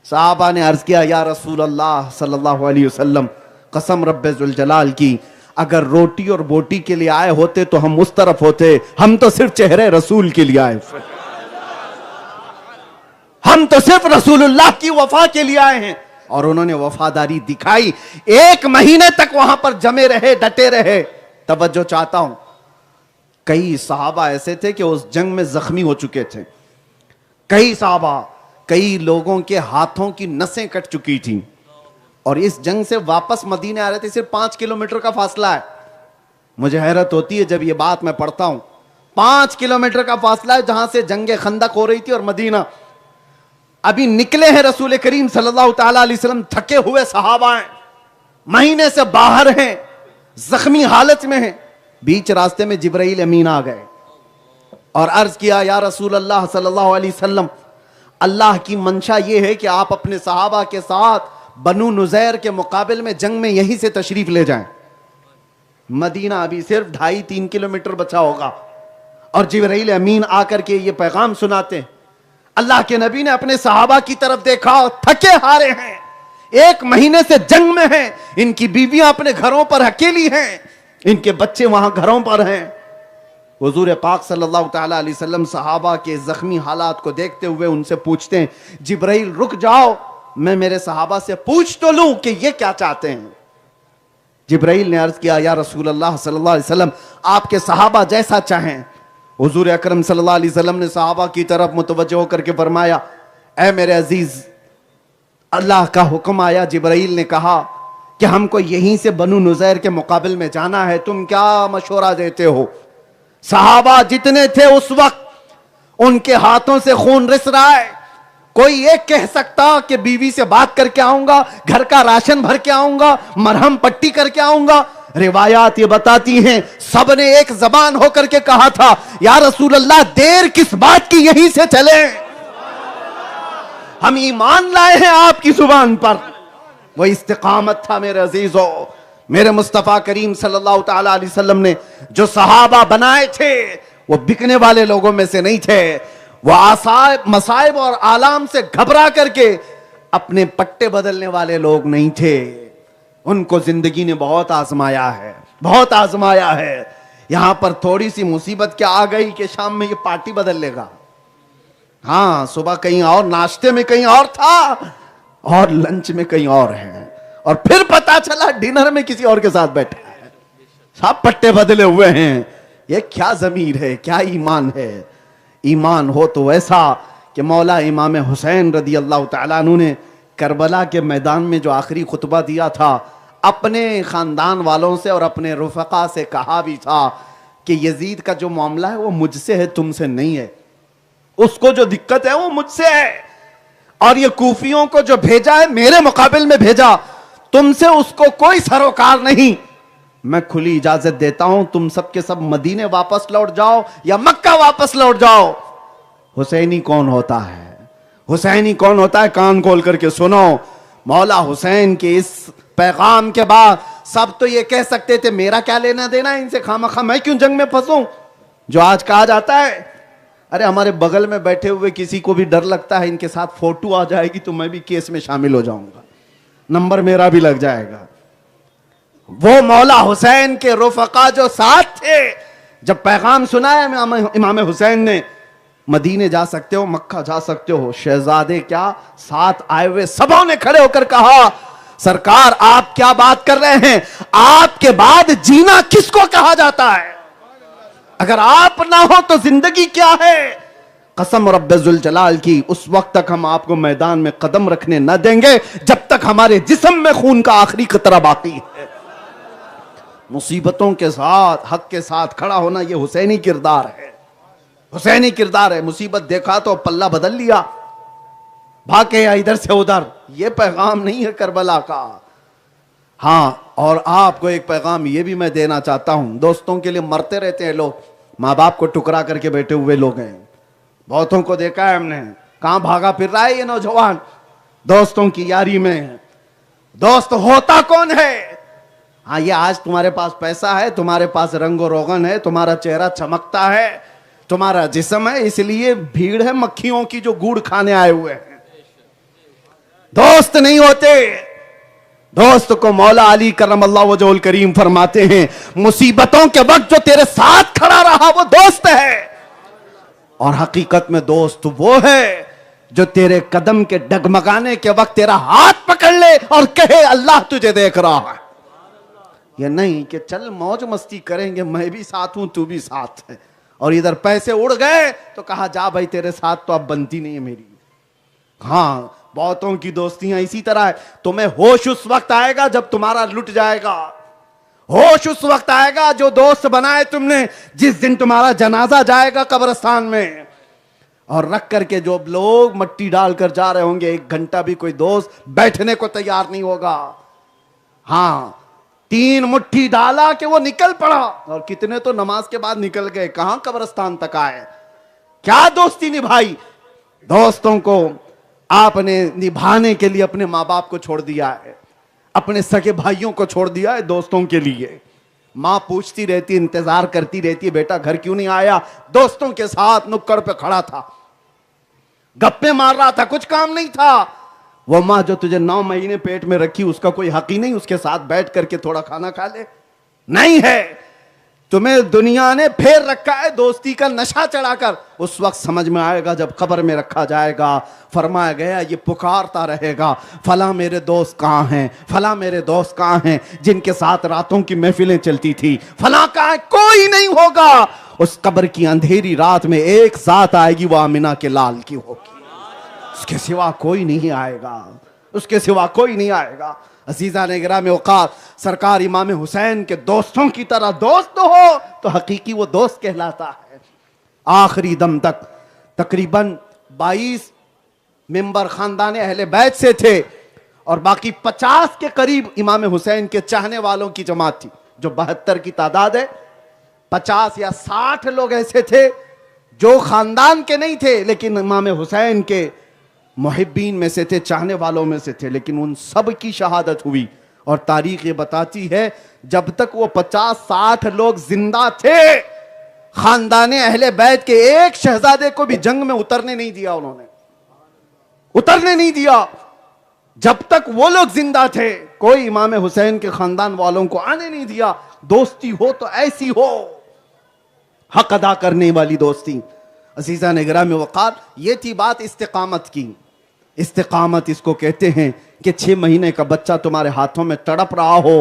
साहबा ने अर्ज किया, या रसूल अल्लाह सल्लल्लाहु अलैहि वसल्लम, कसम रब्बे जुल जलाल की, अगर रोटी और बोटी के लिए आए होते तो हम उस तरफ होते, हम तो सिर्फ चेहरे रसूल के लिए आए, हम तो सिर्फ रसूलुल्लाह की वफा के लिए आए हैं। और उन्होंने वफादारी दिखाई, 1 महीने तक वहां पर जमे रहे, डटे रहे। तवज्जो चाहता हूं, कई सहाबा ऐसे थे कि उस जंग में जख्मी हो चुके थे, कई सहाबा, कई लोगों के हाथों की नसें कट चुकी थी, और इस जंग से वापस मदीने आ रहे थे, सिर्फ 5 किलोमीटर का फासला है। मुझे हैरत होती है जब ये बात मैं पढ़ता हूं, 5 किलोमीटर का फासला है जहां से जंगे खंदक हो रही थी और मदीना। अभी निकले हैं रसूल करीम सल्लल्लाहु तआला अलैहि वसल्लम, थके हुए सहाबा हैं, महीने से बाहर हैं, जख्मी हालत में हैं। बीच रास्ते में जिब्राइल अमीन आ गए और अर्ज किया, या रसूल अल्लाह सल्लल्लाहु अलैहि वसल्लम, अल्लाह की मंशा यह है कि आप अपने सहाबा के साथ बनु नुज़ैर के मुकाबिल में जंग में यहीं से तशरीफ ले जाएं। मदीना अभी सिर्फ 2.5-3 किलोमीटर बचा होगा, और जिब्राइल अमीन आकर के ये पैगाम सुनाते हैं। अल्लाह के नबी ने अपने सहाबा की तरफ देखा, थके हारे हैं, 1 महीने से जंग में हैं, इनकी बीवियां अपने घरों पर अकेली हैं, इनके बच्चे वहां घरों पर हैं। हुजूर पाक सल्लल्लाहु तआला अलैहि वसल्लम सहाबा के जख्मी हालात को देखते हुए उनसे पूछते हैं, जिब्राइल रुक जाओ, मैं मेरे सहाबा से पूछ तो लूं कि ये क्या चाहते हैं। जिब्राइल ने अर्ज किया, या रसूल अल्लाह सल्लल्लाहु अलैहि वसल्लम, आपके सहाबा जैसा चाहें। हुजूर अकरम सल्लल्लाहु अलैहि वसल्लम ने सहाबा की तरफ मुतवज्जो होकर के फरमाया, ए मेरे अजीज, अल्लाह का हुक्म आया। जिब्राइल ने कहा कि हमको यहीं से बनु नुज़ैर के मुकाबिल में जाना है, तुम क्या मशवरा देते हो? सहाबा जितने थे उस वक्त, उनके हाथों से खून रिस रहा है। कोई एक कह सकता कि बीवी से बात करके आऊंगा, घर का राशन भर के आऊंगा, मरहम पट्टी करके आऊंगा। रिवायात ये बताती हैं सबने एक जबान होकर के कहा था, या रसूल अल्लाह देर किस बात की, यहीं से चले, हम ईमान लाए हैं आपकी जुबान पर। वो इस्तिकामत था मेरे अजीजों। मेरे मुस्तफा करीम सल्लल्लाहु तआला अलैहि वसल्लम ने जो सहाबा बनाए थे वो बिकने वाले लोगों में से नहीं थे। वो आसाब मसाइब और आलाम से घबरा करके अपने पट्टे बदलने वाले लोग नहीं थे। उनको जिंदगी ने बहुत आजमाया है, बहुत आजमाया है। यहां पर थोड़ी सी मुसीबत क्या आ गई कि शाम में ये पार्टी बदल लेगा। हाँ, सुबह कहीं और, नाश्ते में कहीं और था और लंच में कहीं और है, और फिर पता चला डिनर में किसी और के साथ बैठा है। सब पट्टे बदले हुए हैं। ये क्या जमीर है, क्या ईमान है? ईमान हो तो ऐसा कि मौला इमाम हुसैन रदी अल्लाह तआला अन्हु ने करबला के मैदान में जो आखिरी खुतबा दिया था, अपने खानदान वालों से और अपने रुफका से कहा भी था कि यजीद का जो मामला है वो मुझसे है, तुमसे नहीं है। उसको जो दिक्कत है वो मुझसे है, और ये कूफियों को जो भेजा है मेरे मुकाबिल में भेजा, तुमसे उसको कोई सरोकार नहीं। मैं खुली इजाजत देता हूं, तुम सबके सब मदीने वापस लौट जाओ या मक्का वापस लौट जाओ। हुसैनी कौन होता है? हुसैनी कौन होता है? कान खोल करके सुनो। मौला हुसैन के इस पैगाम के बाद सब तो ये कह सकते थे मेरा क्या लेना देना है इनसे, खामखा मैं क्यों जंग में फंसूं। जो आज कहा जाता है, अरे हमारे बगल में बैठे हुए किसी को भी डर लगता है इनके साथ फोटो आ जाएगी तो मैं भी केस में शामिल हो जाऊंगा, नंबर मेरा भी लग जाएगा। वो मौला हुसैन के रुफका जो साथ थे, जब पैगाम सुनाया इमाम हुसैन ने, मदीने जा सकते हो, मक्का जा सकते हो, शहजादे क्या साथ आए हुए सबों ने खड़े होकर कहा, सरकार आप क्या बात कर रहे हैं? आपके बाद जीना किसको कहा जाता है? अगर आप ना हो तो जिंदगी क्या है? कसम रब्बुल जलाल की, उस वक्त तक हम आपको मैदान में कदम रखने न देंगे जब तक हमारे जिस्म में खून का आखिरी कतरा बाकी है। मुसीबतों के साथ हक के साथ खड़ा होना ये हुसैनी किरदार है, हुसैनी किरदार है। मुसीबत देखा तो पल्ला बदल लिया, भागे या इधर से उधर। ये पैगाम नहीं है करबला का। हाँ, और आपको एक पैगाम ये भी मैं देना चाहता हूं, दोस्तों के लिए मरते रहते हैं लोग, माँ बाप को टुकरा करके बैठे हुए लोग हैं, बहुतों को देखा है हमने। कहां भागा फिर रहा है ये नौजवान दोस्तों की यारी में? दोस्त होता कौन है? हाँ, ये आज तुम्हारे पास पैसा है, तुम्हारे पास रंगो रोगन है, तुम्हारा चेहरा चमकता है, तुम्हारा जिस्म है, इसलिए भीड़ है मक्खियों की जो गुड़ खाने आए हुए हैं। दोस्त नहीं होते। दोस्त को मौला अली करमल्लाहु वजहुल करीम फरमाते हैं, मुसीबतों के वक्त जो तेरे साथ खड़ा रहा वो दोस्त है। और हकीकत में दोस्त वो है जो तेरे कदम के डगमगाने के वक्त तेरा हाथ पकड़ ले और कहे अल्लाह तुझे देख रहा है। ये नहीं कि चल मौज मस्ती करेंगे, मैं भी साथ हूं तू भी साथ है, और इधर पैसे उड़ गए तो कहा जा भाई तेरे साथ तो अब बनती नहीं है मेरी। हाँ, बहुतों की दोस्तियां इसी तरह है। तुम्हें होश उस वक्त आएगा जब तुम्हारा लुट जाएगा। होश उस वक्त आएगा जो दोस्त बनाए तुमने, जिस दिन तुम्हारा जनाजा जाएगा कब्रिस्तान में, और रख करके जो लोग मट्टी डालकर जा रहे होंगे, 1 घंटा भी कोई दोस्त बैठने को तैयार नहीं होगा। हाँ, 3 मुट्ठी डाला कि वो निकल पड़ा, और कितने तो नमाज के बाद निकल गए, कहां कब्रिस्तान तक आए। क्या दोस्ती निभाई? दोस्तों को आपने निभाने के लिए अपने माँ बाप को छोड़ दिया है, अपने सगे भाइयों को छोड़ दिया है दोस्तों के लिए। माँ पूछती रहती, इंतजार करती रहती, बेटा घर क्यों नहीं आया? दोस्तों के साथ नुक्कड़ पे खड़ा था, गप्पे मार रहा था, कुछ काम नहीं था। वो माँ जो तुझे 9 महीने पेट में रखी, उसका कोई हक ही नहीं उसके साथ बैठ करके थोड़ा खाना खा ले? नहीं है। तुम्हें दुनिया ने फेर रखा है दोस्ती का नशा चढ़ाकर। उस वक्त समझ में आएगा जब कब्र में रखा जाएगा। फरमाया गया ये पुकारता रहेगा, फला मेरे दोस्त कहाँ हैं, फला मेरे दोस्त कहाँ हैं जिनके साथ रातों की महफिलें चलती थी, फला कहाँ है? कोई नहीं होगा। उस कब्र की अंधेरी रात में एक साथ आएगी, वो आमिना के लाल की होगी, उसके सिवा कोई नहीं आएगा, उसके सिवा कोई नहीं आएगा। अजीजा ने गिराम औकात, सरकार इमाम हुसैन के दोस्तों की तरह दोस्त हो तो हकीकी वो दोस्त कहलाता है। आखिरी दम तक तकरीबन 22 मेंबर खानदान अहले बैत से थे और बाकी 50 के करीब इमाम हुसैन के चाहने वालों की जमात थी। जो 72 की तादाद है, 50 या 60 लोग ऐसे थे जो खानदान के नहीं थे लेकिन इमाम हुसैन के मुहिब्बीन में से थे, चाहने वालों में से थे। लेकिन उन सब की शहादत हुई और तारीख ये बताती है जब तक वो 50-60 लोग जिंदा थे, खानदाने अहले बैत के एक शहजादे को भी जंग में उतरने नहीं दिया। उन्होंने उतरने नहीं दिया। जब तक वो लोग जिंदा थे कोई इमाम हुसैन के खानदान वालों को आने नहीं दिया। दोस्ती हो तो ऐसी हो, हक अदा करने वाली दोस्ती। अजीजा ने गिरामी वक़ार, ये थी बात इस्तिकामत की। इस्तिकामत इसको कहते हैं कि 6 महीने का बच्चा तुम्हारे हाथों में तड़प रहा हो।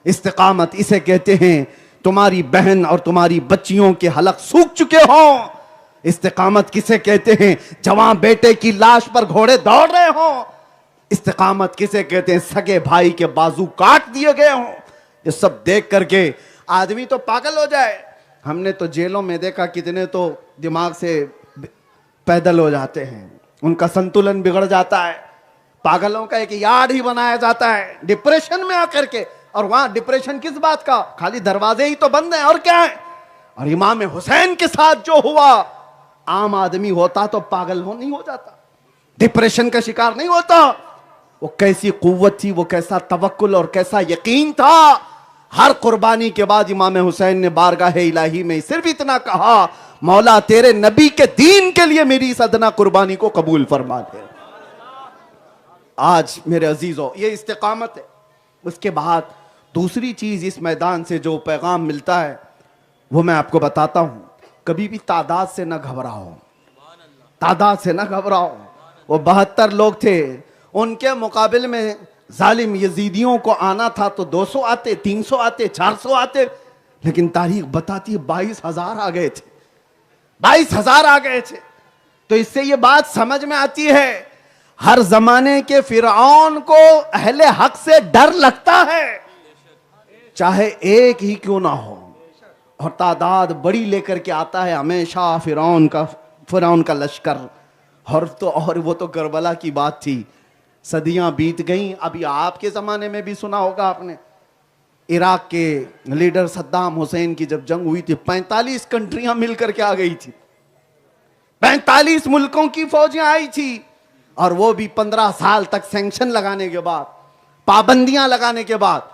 इस्तिकामत इसे कहते हैं तुम्हारी बहन और तुम्हारी बच्चियों के हलक सूख चुके हों। इस्तिकामत किसे कहते हैं, जवान बेटे की लाश पर घोड़े दौड़ रहे हों। इस्तिकामत किसे कहते हैं, सगे भाई के बाजू काट दिए गए हों। ये सब देख करके आदमी तो पागल हो जाए। हमने तो जेलों में देखा कितने तो दिमाग से पैदल हो जाते हैं, उनका संतुलन बिगड़ जाता है। पागलों का एक यार्ड ही बनाया जाता है डिप्रेशन में आकर के। और वहां डिप्रेशन किस बात का, खाली दरवाजे ही तो बंद हैं और क्या है। और इमाम हुसैन के साथ जो हुआ, आम आदमी होता तो पागल हो नहीं हो जाता, डिप्रेशन का शिकार नहीं होता। वो कैसी कुव्वत थी, वो कैसा तवक्कुल और कैसा यकीन था। हर कुर्बानी के बाद इमाम हुसैन ने बारगाह इलाही में सिर्फ इतना कहा, मौला तेरे नबी के दीन के लिए मेरी इस अदना कुर्बानी को कबूल फरमा दे। आज मेरे अजीजों, ये इस्तिकामत है। उसके बाद दूसरी चीज इस मैदान से जो पैगाम मिलता है वो मैं आपको बताता हूं। कभी भी तादाद से ना घबराओ, तादाद से ना घबराओ। वो 72 लोग थे, उनके मुकाबले में जालिम यजीदियों को आना था तो 200 आते, 300 आते, 400 आते, लेकिन तारीख बताती है 22,000 आ गए थे। 22,000 आ गए थे। तो इससे ये बात समझ में आती है, हर जमाने के फिरौन को अहले हक से डर लगता है, चाहे एक ही क्यों ना हो। और तादाद बड़ी लेकर के आता है हमेशा फिरौन का लश्कर। और वो तो करबला की बात थी, सदियां बीत गईं। अभी आपके ज़माने में भी सुना होगा आपने, इराक के लीडर सद्दाम हुसैन की जब जंग हुई थी 45 कंट्रियां मिलकर के आ गई थी, 45 मुल्कों की फौजें आई थी। और वो भी 15 साल तक सैंक्शन लगाने के बाद, पाबंदियां लगाने के बाद।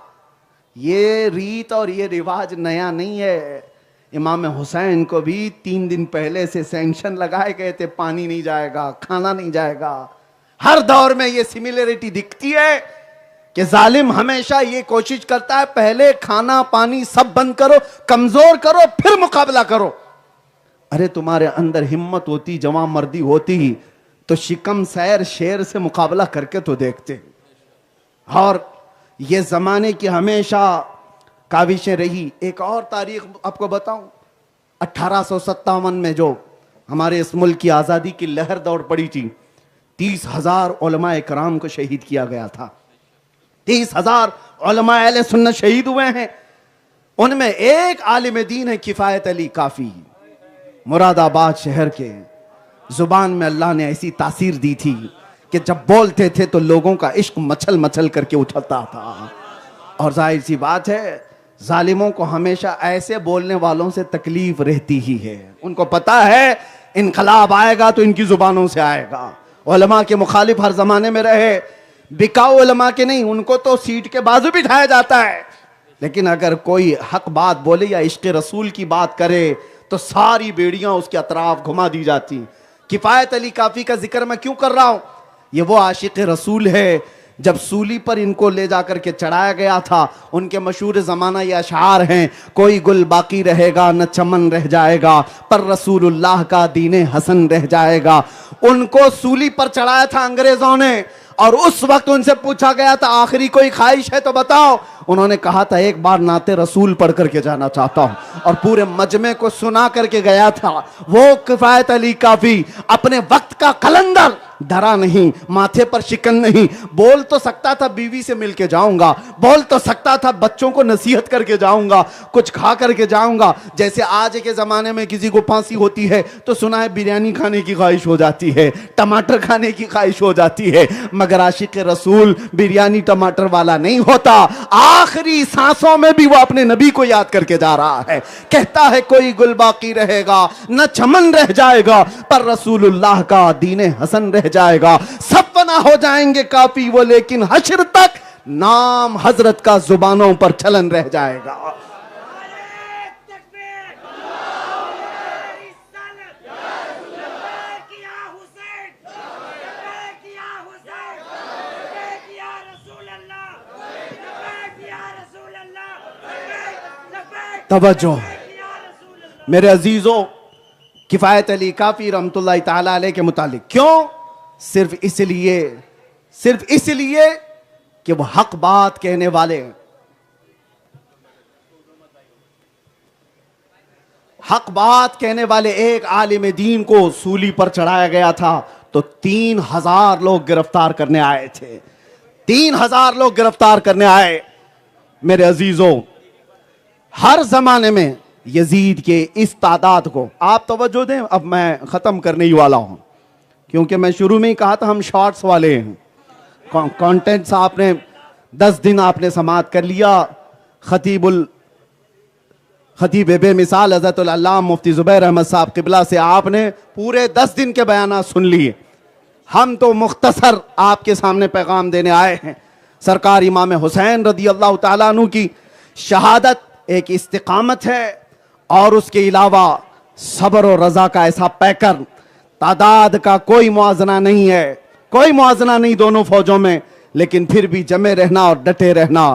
ये रीत और ये रिवाज नया नहीं है। इमाम हुसैन को भी 3 दिन पहले से सैंक्शन लगाए गए थे, पानी नहीं जाएगा, खाना नहीं जाएगा। हर दौर में ये सिमिलरिटी दिखती है कि जालिम हमेशा ये कोशिश करता है पहले खाना पानी सब बंद करो, कमजोर करो, फिर मुकाबला करो। अरे तुम्हारे अंदर हिम्मत होती, जवां मर्दी होती तो शिकम सैर शेर से मुकाबला करके तो देखते। और ये जमाने की हमेशा काविशें रही। एक और तारीख आपको बताऊं, 1857 में जो हमारे इस मुल्क की आज़ादी की लहर दौड़ पड़ी थी, 30,000 उलमाए कराम को शहीद किया गया था। 30,000 उलमाए अहले सुन्नत शहीद हुए हैं। उनमें एक आलिम दीन है किफायत अली काफी, मुरादाबाद शहर के। जुबान में अल्लाह ने ऐसी तासीर दी थी कि जब बोलते थे तो लोगों का इश्क मचल मचल करके उछलता था। और जाहिर सी बात है, जालिमों को हमेशा ऐसे बोलने वालों से तकलीफ रहती ही है। उनको पता है इनकलाब आएगा तो इनकी जुबानों से आएगा। उलमा के मुखालिफ हर जमाने में रहे, बिकाऊ उलमा के नहीं, उनको तो सीट के बाजू बिठाया जाता है। लेकिन अगर कोई हक बात बोले या इश्क रसूल की बात करे तो सारी बेड़ियां उसके अतराफ घुमा दी जाती। किफायत अली काफी का जिक्र मैं क्यों कर रहा हूं, ये वो आशिक रसूल है। जब सूली पर इनको ले जाकर के चढ़ाया गया था, उनके मशहूर ज़माना ये अशार हैं, कोई गुल बाकी रहेगा न चमन रह जाएगा, पर रसूलुल्लाह का दीने हसन रह जाएगा। उनको सूली पर चढ़ाया था अंग्रेजों ने, और उस वक्त उनसे पूछा गया था आखिरी कोई ख्वाहिश है तो बताओ। उन्होंने कहा था एक बार नाते रसूल पढ़ करके जाना चाहता हूं, और पूरे मजमे को सुना करके गया था। वो किफायत अली काफी अपने वक्त का कलंदर डरा नहीं, माथे पर शिकन नहीं। बोल तो सकता था बीवी से मिलके जाऊंगा, बोल तो सकता था बच्चों को नसीहत करके जाऊंगा, कुछ खा करके जाऊंगा। जैसे आज के जमाने में किसी को फांसी होती है तो सुना है बिरयानी खाने की ख्वाहिश हो जाती है, टमाटर खाने की ख्वाहिश हो जाती है, मगर आशिक रसूल बिरयानी टमाटर वाला नहीं होता। आखिरी सांसों में भी वो अपने नबी को याद करके जा रहा है। कहता है कोई गुल बाकी रहेगा न चमन रह जाएगा, पर रसूलुल्लाह का दीने हसन रह जाएगा। सब फना हो जाएंगे काफी वो, लेकिन हश्र तक नाम हजरत का जुबानों पर चलन रह जाएगा। तवज्जो मेरे अजीजों, किफायत अली काफी रहमतुल्लाह ताला अलैह के मुतालिक क्यों? सिर्फ इसलिए कि वो हक बात कहने वाले हैं। हक बात कहने वाले एक आलिम दीन को सूली पर चढ़ाया गया था तो 3000 लोग गिरफ्तार करने आए थे। 3000 लोग गिरफ्तार करने आए। मेरे अजीजों, हर जमाने में यजीद के इस तादाद को आप तवज्जो दें। अब मैं खत्म करने ही वाला हूं, क्योंकि मैं शुरू में ही कहा था हम शॉर्ट्स वाले हैं। कंटेंट्स आपने 10 दिन आपने समाअत कर लिया। खतीब बेमिसाल हज़रतुल अल्लामा मुफ्ती ज़ुबैर अहमद साहब क़िबला से आपने पूरे 10 दिन के बयानात सुन लिए। हम तो मुख्तसर आपके सामने पैगाम देने आए हैं। सरकार इमाम हुसैन रदी अल्लाह ताला अन्हु की शहादत एक इस्तिकामत है, और उसके अलावा सब्र और रजा का ऐसा पैकर, तादाद का कोई मुआजना नहीं है, कोई मुआजना नहीं दोनों फौजों में, लेकिन फिर भी जमे रहना और डटे रहना।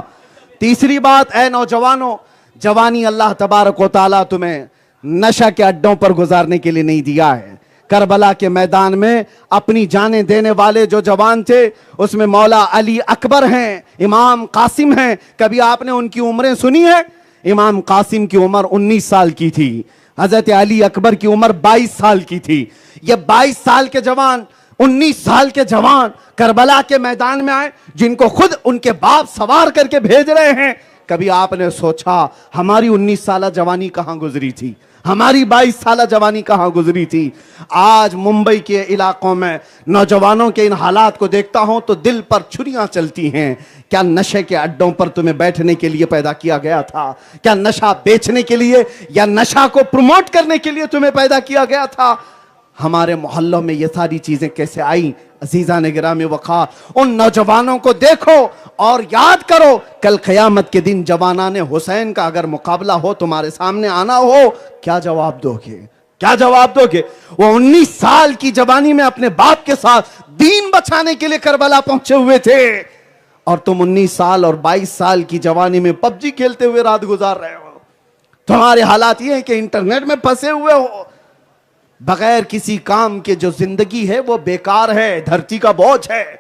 तीसरी बात, ऐ नौजवानों, जवानी अल्लाह तबारक व तआला तुम्हें नशा के अड्डों पर गुजारने के लिए नहीं दिया है। करबला के मैदान में अपनी जानें देने वाले जो जवान थे उसमें मौला अली अकबर हैं, इमाम कासिम हैं। कभी आपने उनकी उम्रें सुनी है? इमाम कासिम की उम्र 19 साल की थी, हजरत अली अकबर की उम्र 22 साल की थी। ये 22 साल के जवान, 19 साल के जवान करबला के मैदान में आए, जिनको खुद उनके बाप सवार करके भेज रहे हैं। कभी आपने सोचा हमारी 19 साल जवानी कहां गुजरी थी, हमारी 22 साल जवानी कहां गुजरी थी? आज मुंबई के इलाकों में नौजवानों के इन हालात को देखता हूं तो दिल पर छुरियां चलती हैं। क्या नशे के अड्डों पर तुम्हें बैठने के लिए पैदा किया गया था? क्या नशा बेचने के लिए या नशा को प्रमोट करने के लिए तुम्हें पैदा किया गया था? हमारे मोहल्लों में ये सारी चीजें कैसे आई? अजीजा ने गिरामी वक़ार, उन नौजवानों को देखो और याद करो, कल क़यामत के दिन जवानाने हुसैन का अगर मुकाबला हो, तुम्हारे सामने आना हो, क्या जवाब दोगे? क्या जवाब दोगे? वो 19 साल की जवानी में अपने बाप के साथ दीन बचाने के लिए करबला पहुंचे हुए थे, और तुम 19 साल और 22 साल की जवानी में पबजी खेलते हुए रात गुजार रहे हो। तुम्हारे हालात ये हैं कि इंटरनेट में फंसे हुए हो। बगैर किसी काम के जो जिंदगी है वो बेकार है, धरती का बोझ है।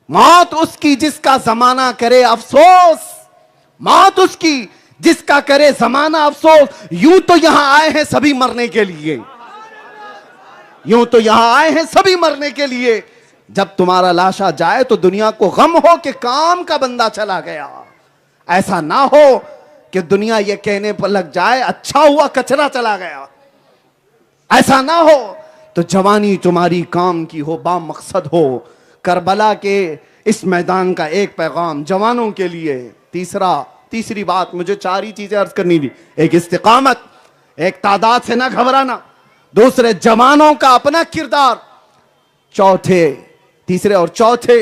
मौत उसकी जिसका जमाना करे अफसोस, मौत उसकी जिसका करे जमाना अफसोस। यूं तो यहां आए हैं सभी मरने के लिए, यूं तो यहां आए हैं सभी मरने के लिए। जब तुम्हारा लाशा जाए तो दुनिया को गम हो कि काम का बंदा चला गया। ऐसा ना हो कि दुनिया ये कहने पर लग जाए अच्छा हुआ कचरा चला गया। ऐसा ना हो तो जवानी तुम्हारी काम की हो, बामकसद हो। करबला के इस मैदान का एक पैगाम जवानों के लिए। तीसरी बात, मुझे 4 ही चीजें अर्ज करनी थी। एक इस्तिकामत, एक तादाद से ना घबराना, दूसरे जवानों का अपना किरदार, तीसरे और चौथे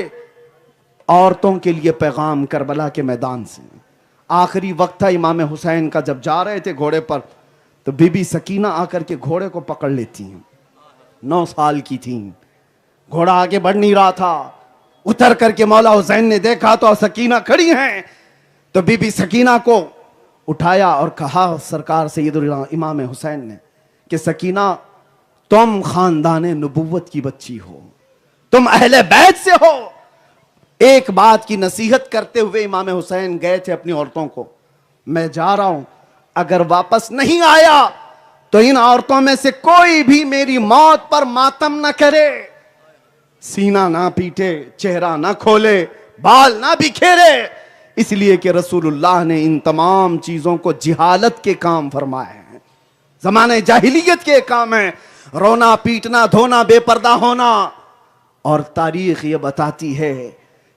औरतों के लिए पैगाम करबला के मैदान से। आखिरी वक्त था इमाम हुसैन का, जब जा रहे थे घोड़े पर तो बीबी सकीना आकर के घोड़े को पकड़ लेती हैं। 9 साल की थी, घोड़ा आगे बढ़ नहीं रहा था। उतर करके मौला हुसैन ने देखा तो सकीना खड़ी हैं, तो बीबी सकीना को उठाया और कहा सरकार सैयदुल इमाम हुसैन ने कि सकीना, तुम खानदान नबुव्वत की बच्ची हो, तुम अहले बैत से हो। एक बात की नसीहत करते हुए इमाम हुसैन गए थे अपनी औरतों को, मैं जा रहा हूं, अगर वापस नहीं आया तो इन औरतों में से कोई भी मेरी मौत पर मातम न करे। सीना ना पीटे, चेहरा ना खोले, बाल ना बिखेरे, इसलिए कि रसूलुल्लाह ने इन तमाम चीजों को जिहालत के काम फरमाए हैं, जमाने जाहिलियत के काम है। रोना पीटना, धोना, बेपर्दा होना। और तारीख ये बताती है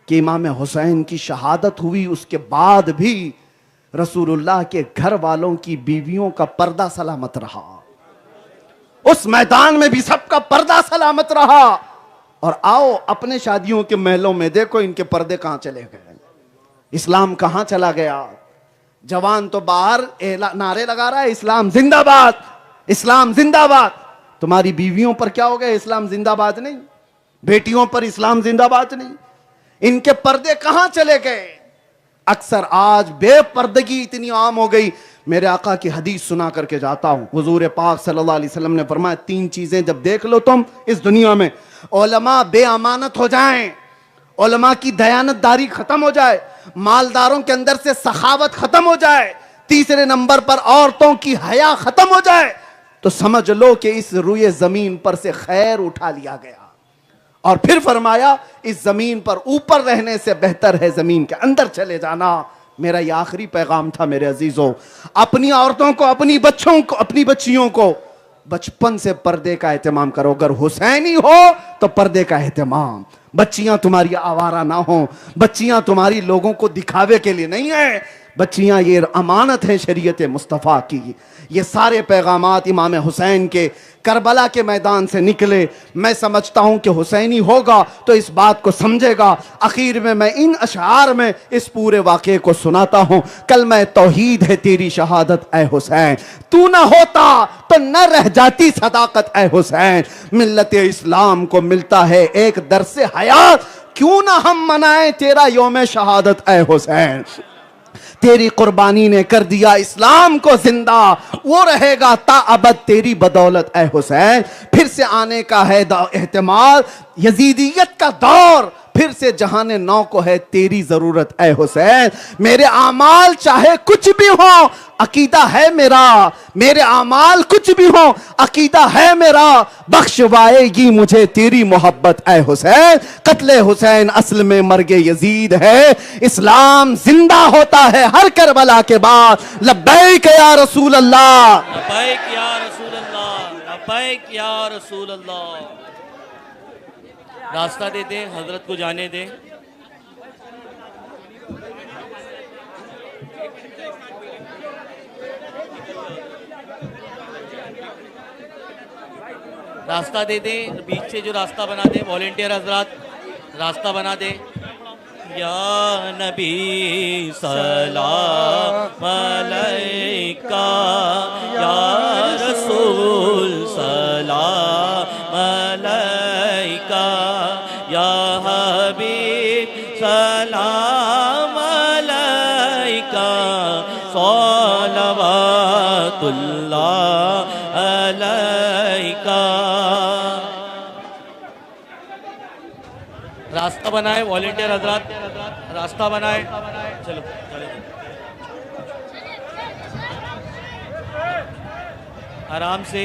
कि इमाम हुसैन की शहादत हुई, उसके बाद भी रसूलुल्लाह के घर वालों की बीवियों का पर्दा सलामत रहा, उस मैदान में भी सबका पर्दा सलामत रहा। और आओ अपने शादियों के महलों में देखो इनके पर्दे कहां चले गए, इस्लाम कहां चला गया। जवान तो बाहर नारे लगा रहा है, इस्लाम जिंदाबाद, इस्लाम जिंदाबाद। तुम्हारी बीवियों पर क्या हो गया? इस्लाम जिंदाबाद नहीं। बेटियों पर इस्लाम जिंदाबाद नहीं। इनके पर्दे कहां चले गए? अक्सर आज बेपर्दगी इतनी आम हो गई। मेरे आका की हदीस सुना करके जाता हूं। हुजूर पाक सल्लल्लाहु अलैहि वसल्लम ने फरमाया, 3 चीजें जब देख लो तुम इस दुनिया में, उलमा बेअमानत हो जाएं, उलमा की दयानतदारी खत्म हो जाए, मालदारों के अंदर से सखावत खत्म हो जाए, तीसरे नंबर पर औरतों की हया खत्म हो जाए, तो समझ लो कि इस रुए जमीन पर से खैर उठा लिया गया। और फिर फरमाया, इस जमीन पर ऊपर रहने से बेहतर है जमीन के अंदर चले जाना। मेरा यह आखिरी पैगाम था मेरे अजीजों, अपनी औरतों को, अपनी बच्चों को, अपनी बच्चियों को बचपन से पर्दे का एहतमाम करो। अगर हुसैनी हो तो पर्दे का एहतमाम। बच्चियां तुम्हारी आवारा ना हो, बच्चियां तुम्हारी लोगों को दिखावे के लिए नहीं है, बच्चियां ये अमानत है शरीयत मुस्तफ़ा की। ये सारे पैगामात इमाम हुसैन के करबला के मैदान से निकले। मैं समझता हूं कि हुसैनी होगा तो इस बात को समझेगा। आखिर में मैं इन अशआर में इस पूरे वाक़े को सुनाता हूं। कल मैं तौहीद है तेरी शहादत ए हुसैन, तू ना होता तो न रह जाती सदाकत ए हुसैन। मिल्लत इस्लाम को मिलता है एक दरसे हयात, क्यों ना हम मनाएं तेरा योम शहादत ए हुसैन। तेरी कुर्बानी ने कर दिया इस्लाम को जिंदा, वो रहेगा ताअबद तेरी बदौलत ए हुसैन। फिर से आने का है एहतिमाल, यजीदियत का दौर फिर से जहाने नौ को है तेरी जरूरत ए हुसैन। मेरे आमाल चाहे कुछ भी हो, अकीदा है मेरा, मेरे आमाल कुछ भी हो, अकीदा है मेरा, बख्शवाएगी मुझे तेरी मोहब्बत ए हुसैन। कत्ले हुसैन असल में मर्गे यजीद है, इस्लाम जिंदा होता है हर करबला के बाद। लब्बैक या रसूल अल्लाह, लब्बैक या रसूल अल्लाह, लब्बैक या रसूल अल्लाह। रास्ता दे दें, हजरत को जाने दें। रास्ता दे दें, बीच से जो रास्ता बना दें, वॉलेंटियर हजरात रास्ता बना दें। या नबी सलाम अलैका, या रसूल सलाम अलैका, या हबीब सलाम अलैका, सलवातुल्लाह अलैका। रास्ता बनाए वॉलेंटियर हजरात, रास्ता बनाए। चलो चलो, आराम से।